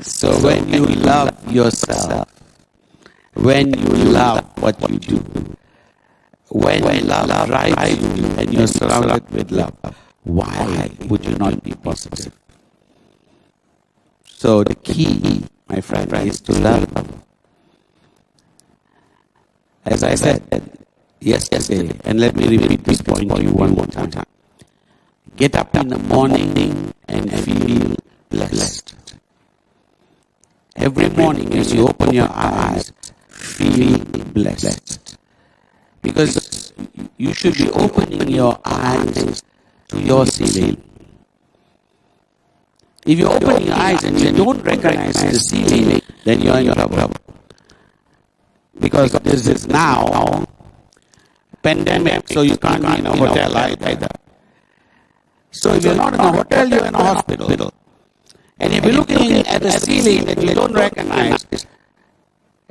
So when you love yourself, when you love what you do, when love drives you and you're surrounded with love, why would you not be positive? So the key, my friend, is to love. As I said yesterday, and let me repeat this point to you one more time. Get up in the morning and feel blessed. Every morning as you open your eyes, feel blessed. Because you should be opening your eyes to your ceiling. If you open your eyes and you don't recognize the ceiling, then you're in trouble. Because this is now pandemic, so you can't be in a hotel either. So if you're not in a hotel, you're in a hospital. And if you're looking at the ceiling that you don't recognize,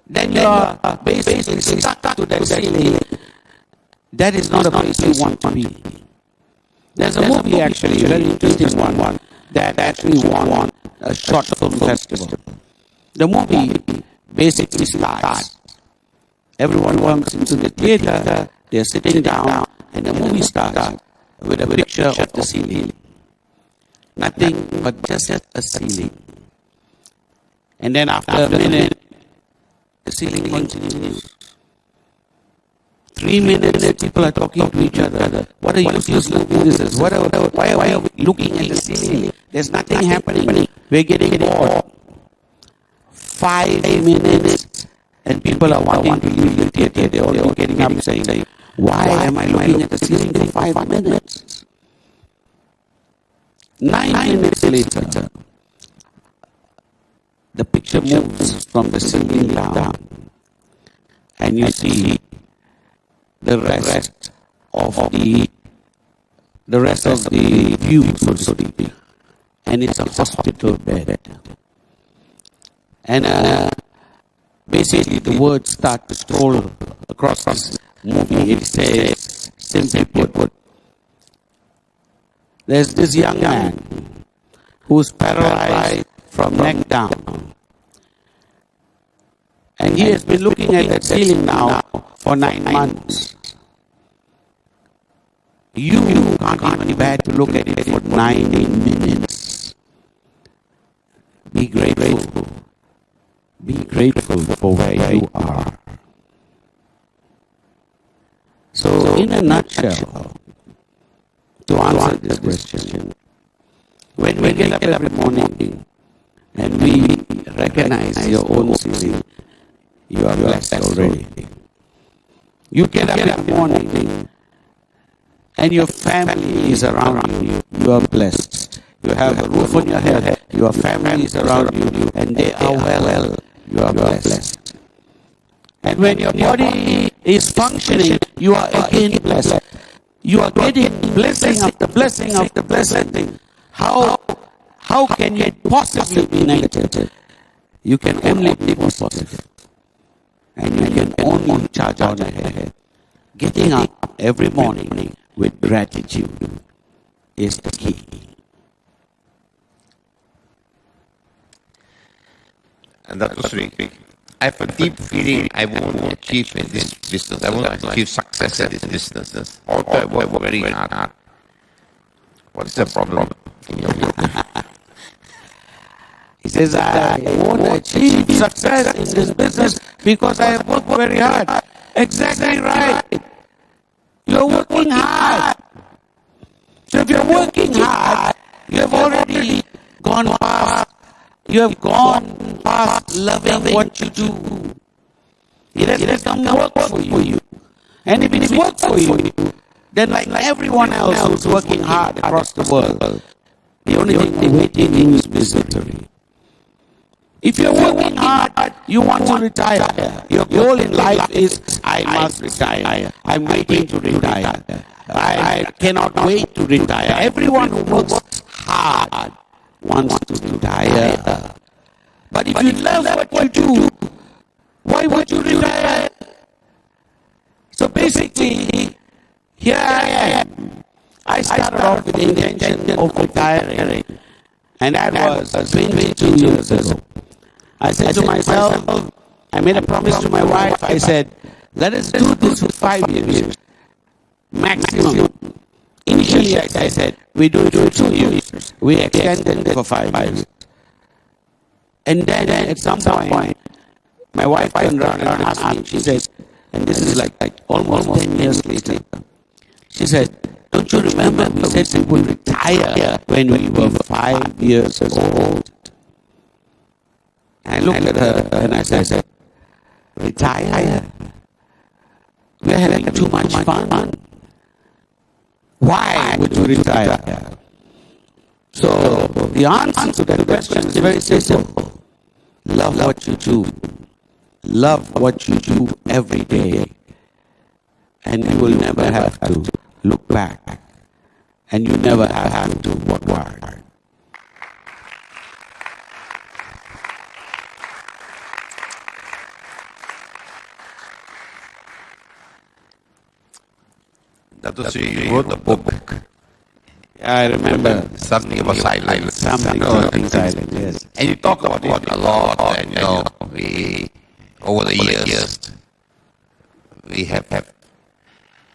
then you're basically stuck to that ceiling. That is not a place you want to be. There's a movie actually, a very interesting one, that actually won a short film festival. The movie basically starts. Everyone comes into the theater, they're sitting down, and the movie starts with a picture of the ceiling. Nothing but just a ceiling. And then after a minute, the ceiling continues. 3 minutes, people are talking to each other. What are useless looking this is? Why are we looking at the ceiling? There's nothing happening. We're getting bored. 5 minutes, And people are wanting to leave the theater. They're all getting up saying, why am I looking at the ceiling for 5 minutes? 9 minutes later, the picture moves from the ceiling down, and you see the rest of the view, so to speak, and it's a hospital bed. And basically, the words start to scroll across this movie. It says, simply put, there's this young man who's paralyzed from neck down. And he has been looking at that ceiling now for 9 months. You can't even bear to look at it for 9 minutes. Be grateful. Be grateful for where you are. So, in a nutshell, to answer this question, when we get up every morning and we recognize your own ceiling, you are blessed already. You get up in the morning and your family is around you, you are blessed. You have a roof on your head, your family is around you, and they are well, you are blessed. And when your body is functioning, you are again blessed. You are getting blessing after blessing after blessing. How can you possibly be negative? You can only be positive. And you can only charge on ahead. Getting up every morning with gratitude is the key. And that was really, I have a deep feeling I won't achieve in this business. I won't achieve success in this business. Although I work very hard. What is the problem in your view? He says, I won't achieve success in this business because I have worked very hard. Exactly right. You're working hard. So if you're working hard, you have already gone past. You have gone past loving what you do. It has become work for you. And if it's work for you, then like everyone else who's working hard across the world, the only thing waiting is misery. If you're working hard, you want to retire. Your goal in life is, I must retire. I'm waiting to retire. I cannot wait to retire. Everyone who works hard wants to retire. But if you love what you do, why would you retire? So basically, here I am. I started off with the intention of retiring, and that was 22 years ago. I said to myself, I made a promise to my wife, I said, let us do this for 5 years, maximum. Initially, I said, we do it for 2 years. We extended it for 5 years. And then at some point, my wife turned around and asked me, she said, and this is like almost 10 years later, she said, don't you remember we said we would retire when we were 5 years old? I looked at her and I said, retire? We're having too much fun. Why would you retire? So the answer to that question is very simple. Love what you do. Love what you do every day. And you will never have to look back. And you never have to work hard. Dato, you wrote a book. I remember. Something about silence. Something about silence, yes. And you talk about it a lot, and we, over the years, we have,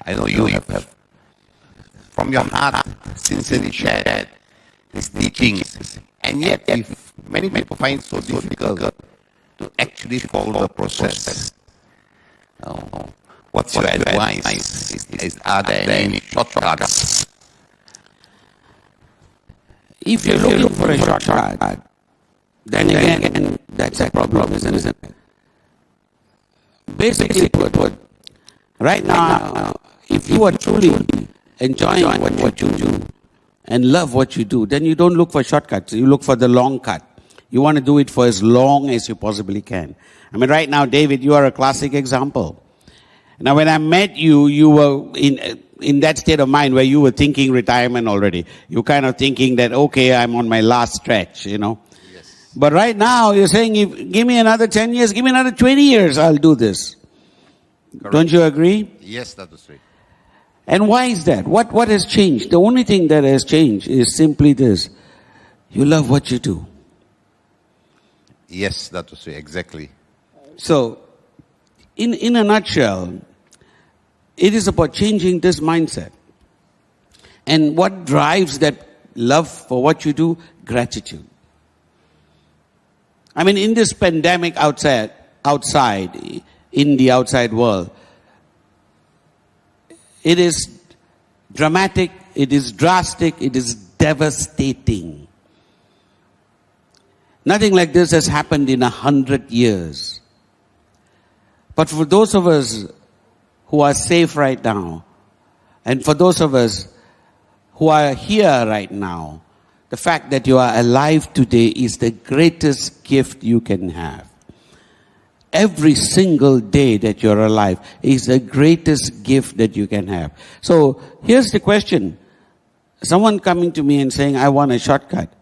I know you have, from your heart, sincerely shared these teachings, and yet many people find it so difficult to actually follow the process. What's your advice? Are there any shortcuts? If you're looking for a shortcut, then again, that's a problem, isn't it? basically put, right now, if you are truly enjoying what you do and love what you do, then you don't look for shortcuts. You look for the long cut. You want to do it for as long as you possibly can. I mean, right now, David, you are a classic example. Now, when I met you, you were in that state of mind where you were thinking retirement already. You kind of thinking that, okay, I'm on my last stretch, you know. Yes. But right now, you're saying, give me another 10 years, give me another 20 years, I'll do this. Correct. Don't you agree? Yes, Dato Sri. And why is that? What has changed? The only thing that has changed is simply this. You love what you do. Yes, Dato Sri, exactly. So, in a nutshell, it is about changing this mindset. And what drives that love for what you do? Gratitude. I mean, in this pandemic outside, in the outside world, it is dramatic, it is drastic, it is devastating. Nothing like this has happened in 100 years. But for those of us who are safe right now, and for those of us who are here right now, the fact that you are alive today is the greatest gift you can have. Every single day that you're alive is the greatest gift that you can have. So here's the question. Someone coming to me and saying, I want a shortcut.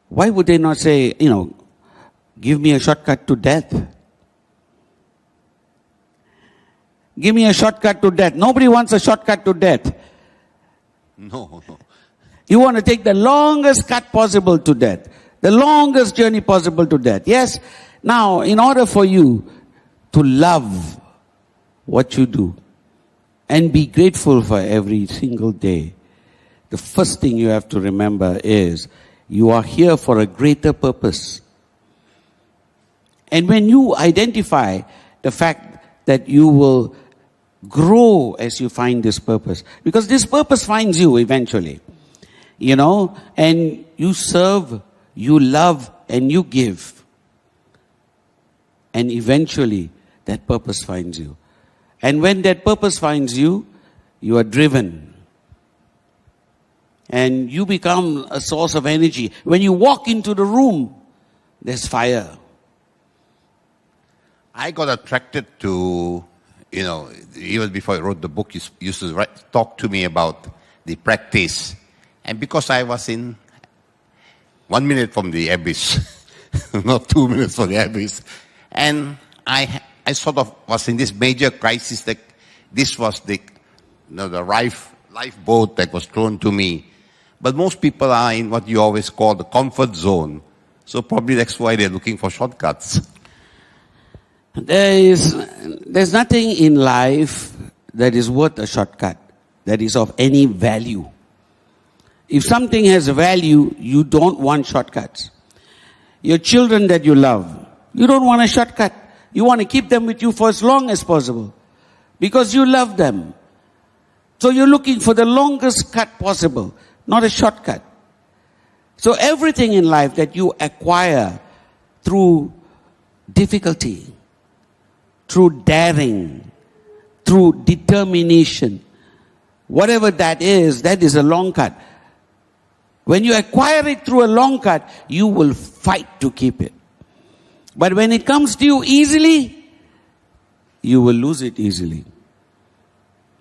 Why would they not say, give me a shortcut to death? Give me a shortcut to death. Nobody wants a shortcut to death. No. You want to take the longest cut possible to death. The longest journey possible to death. Yes? Now, in order for you to love what you do and be grateful for every single day, the first thing you have to remember is you are here for a greater purpose. And when you identify the fact that you will grow as you find this purpose, because this purpose finds you eventually, and you serve, you love, and you give. And eventually, that purpose finds you. And when that purpose finds you, you are driven. And you become a source of energy. When you walk into the room, there's fire. I got attracted to, even before I wrote the book, you used to talk to me about the practice. And because I was in 1 minute from the abyss, not 2 minutes from the abyss, and I sort of was in this major crisis that this was the lifeboat that was thrown to me. But most people are in what you always call the comfort zone. So probably that's why they're looking for shortcuts. There's nothing in life that is worth a shortcut, that is of any value. If something has value, you don't want shortcuts. Your children that you love, you don't want a shortcut. You want to keep them with you for as long as possible because you love them. So you're looking for the longest cut possible, not a shortcut. So everything in life that you acquire through difficulty, through daring, through determination, whatever that is a long cut. When you acquire it through a long cut, you will fight to keep it. But when it comes to you easily, you will lose it easily.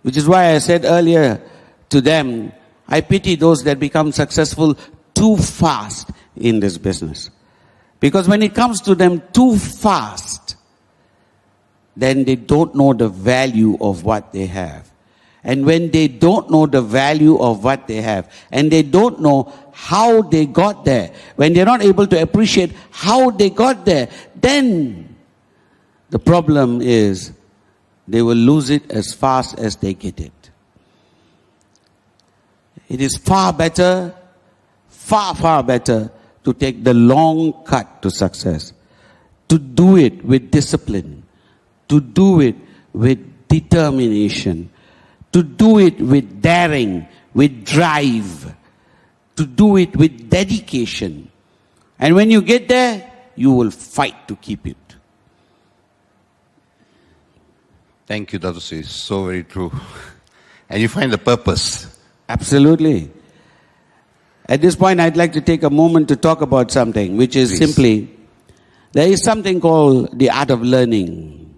Which is why I said earlier to them, I pity those that become successful too fast in this business. Because when it comes to them too fast, then they don't know the value of what they have. And when they don't know the value of what they have, and they don't know how they got there, when they're not able to appreciate how they got there, then the problem is they will lose it as fast as they get it. It is far better, far better to take the long cut to success, to do it with discipline, to do it with determination, to do it with daring, with drive, to do it with dedication. And when you get there, you will fight to keep it. Thank you, Dato. It's so very true. And you find the purpose. Absolutely. At this point, I'd like to take a moment to talk about something, which is Please. simply, there is something called the art of learning.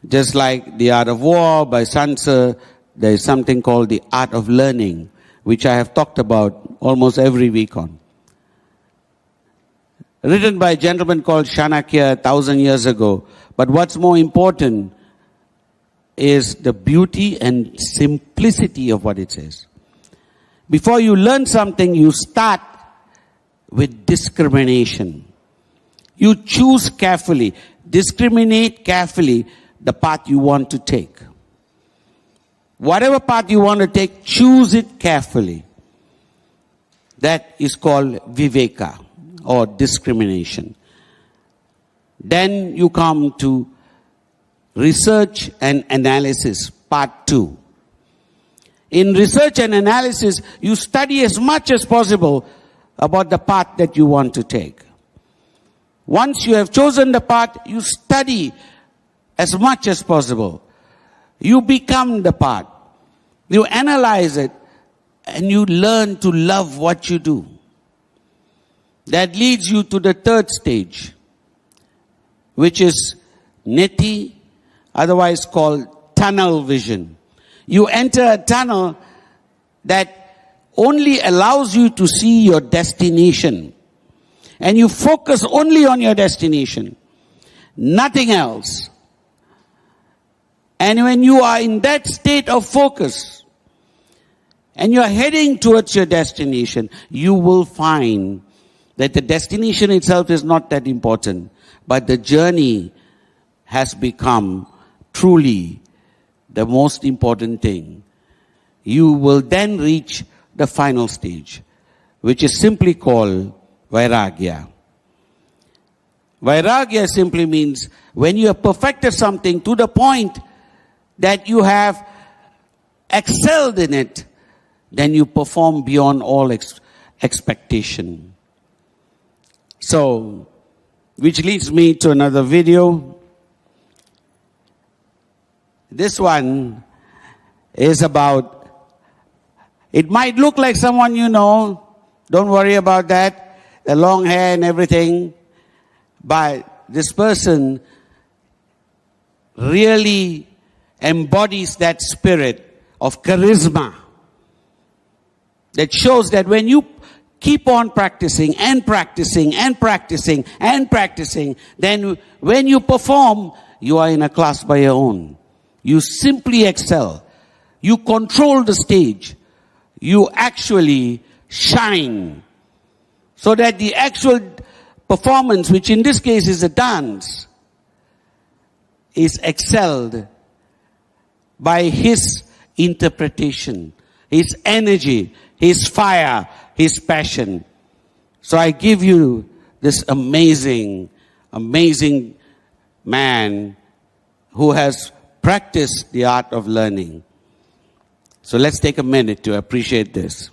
Just like the art of war by Sun Tzu, there is something called the art of learning, which I have talked about almost every week on. Written by a gentleman called Chanakya 1,000 years ago. But what's more important is the beauty and simplicity of what it says. Before you learn something, you start with discrimination. You choose carefully, discriminate carefully the path you want to take. Whatever path you want to take, choose it carefully. That is called viveka, or discrimination. Then you come to research and analysis, part 2. In research and analysis, you study as much as possible about the path that you want to take. Once you have chosen the path, you study as much as possible. You become the path. You analyze it, and you learn to love what you do. That leads you to the third stage, which is neti, otherwise called tunnel vision. You enter a tunnel that only allows you to see your destination. And you focus only on your destination, nothing else. And when you are in that state of focus, and you are heading towards your destination, you will find that the destination itself is not that important, but the journey has become truly the most important thing. You will then reach the final stage, which is simply called Vairagya. Vairagya simply means when you have perfected something to the point that you have excelled in it, then you perform beyond all expectation. So, which leads me to another video. This one is about, it might look like someone you know, don't worry about that, the long hair and everything, but this person really embodies that spirit of charisma that shows that when you keep on practicing and practicing and practicing and practicing, then when you perform, you are in a class by your own. You simply excel. You control the stage. You actually shine. So that the actual performance, which in this case is a dance, is excelled by his interpretation, his energy, his fire, his passion. So I give you this amazing, amazing man who has practiced the art of learning. So let's take a minute to appreciate this.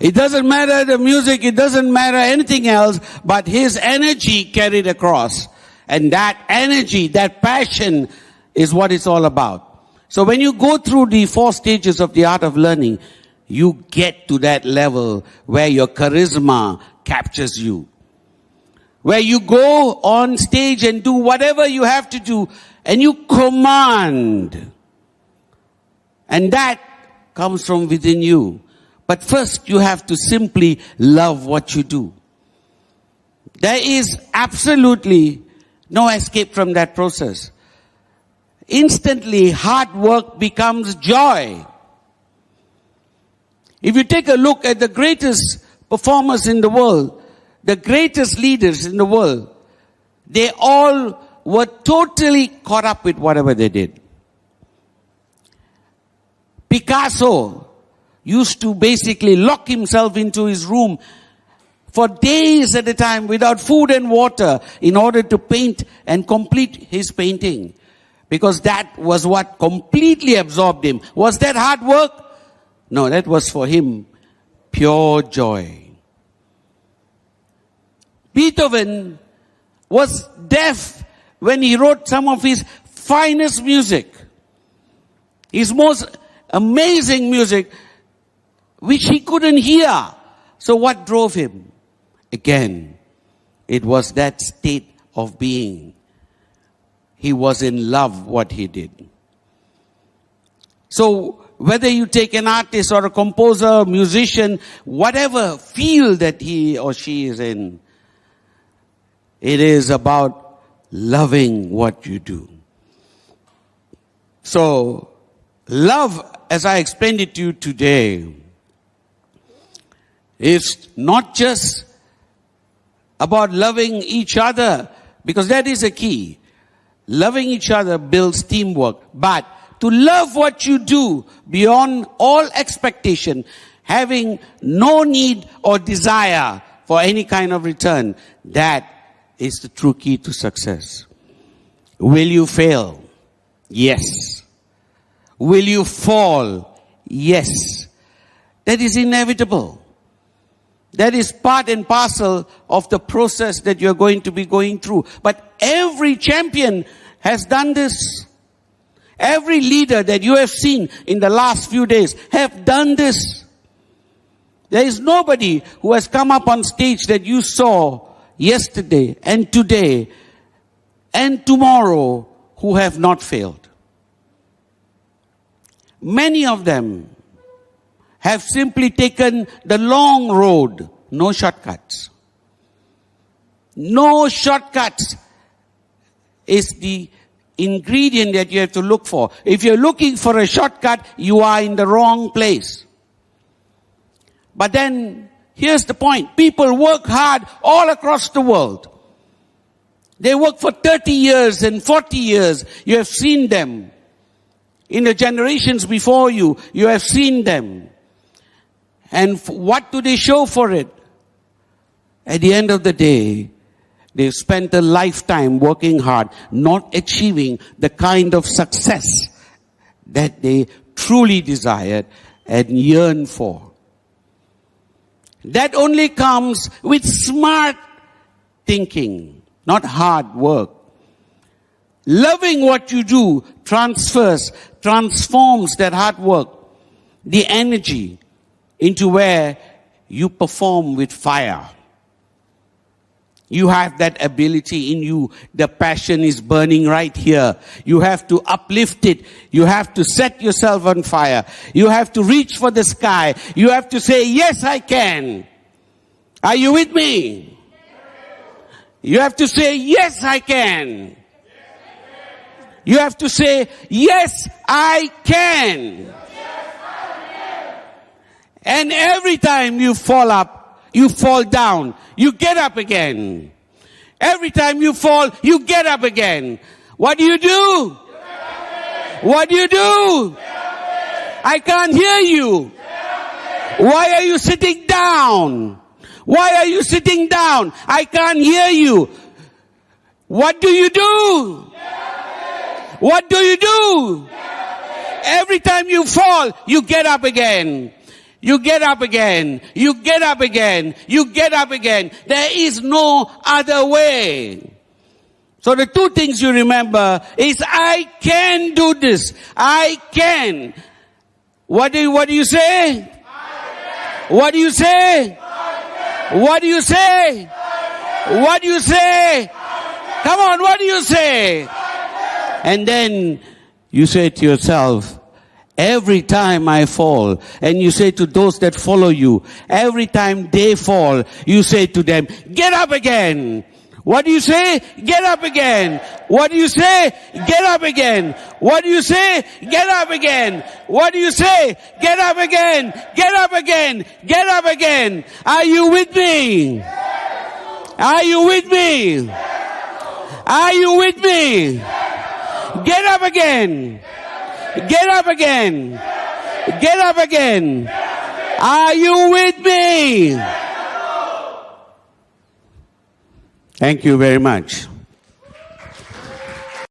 It doesn't matter the music, it doesn't matter anything else, but his energy carried across. And that energy, that passion is what it's all about. So when you go through the 4 stages of the art of learning, you get to that level where your charisma captures you. Where you go on stage and do whatever you have to do and you command. And that comes from within you. But first you have to simply love what you do. There is absolutely no escape from that process. Instantly, hard work becomes joy. If you take a look at the greatest performers in the world, the greatest leaders in the world, they all were totally caught up with whatever they did. Picasso used to basically lock himself into his room for days at a time without food and water in order to paint and complete his painting. Because that was what completely absorbed him. Was that hard work? No, that was for him pure joy. Beethoven was deaf when he wrote some of his finest music. His most amazing music, which he couldn't hear. So what drove him? Again, it was that state of being. He was in love what he did. So whether you take an artist or a composer, musician, whatever field that he or she is in, it is about loving what you do. So, love, as I explained it to you today, is not just about loving each other, because that is a key. Loving each other builds teamwork. But to love what you do beyond all expectation, having no need or desire for any kind of return, that is the true key to success. Will you fail? Yes. Will you fall? Yes. That is inevitable. That is part and parcel of the process that you're going to be going through. But every champion has done this. Every leader that you have seen in the last few days have done this. There is nobody who has come up on stage that you saw yesterday and today and tomorrow who have not failed. Many of them have simply taken the long road, no shortcuts. No shortcuts is the ingredient that you have to look for. If you're looking for a shortcut, you are in the wrong place. But then, here's the point. People work hard all across the world. They work for 30 years and 40 years. You have seen them. In the generations before you, you have seen them. And what do they show for it? At the end of the day, they've spent a lifetime working hard, not achieving the kind of success that they truly desired and yearned for. That only comes with smart thinking, not hard work. Loving what you do transforms that hard work, the energy, into where you perform with fire. You have that ability in you. The passion is burning right here. You have to uplift it. You have to set yourself on fire. You have to reach for the sky. You have to say, yes, I can. Are you with me? You have to say, yes, I can. You have to say, yes, I can. And every time you fall up, you fall down, you get up again. Every time you fall, you get up again. What do you do? What do you do? I can't hear you. Why are you sitting down? Why are you sitting down? I can't hear you. What do you do? What do you do? Every time you fall, you get up again. You get up again. You get up again. You get up again. There is no other way. So the two things you remember is, I can do this. I can. What do you say? What do you say? What do you say? What do you say? Come on, what do you say? And then you say to yourself, every time I fall, and you say to those that follow you, every time they fall, you say to them, get up again. What do you say? Get up again. What do you say? Get up again. What do you say? Get up again. What do you say? Get up again. Get up again. Get up again. Are you with me? Are you with me? Are you with me? Get up again. Get up again. Get up again. Are you with me? Thank you very much.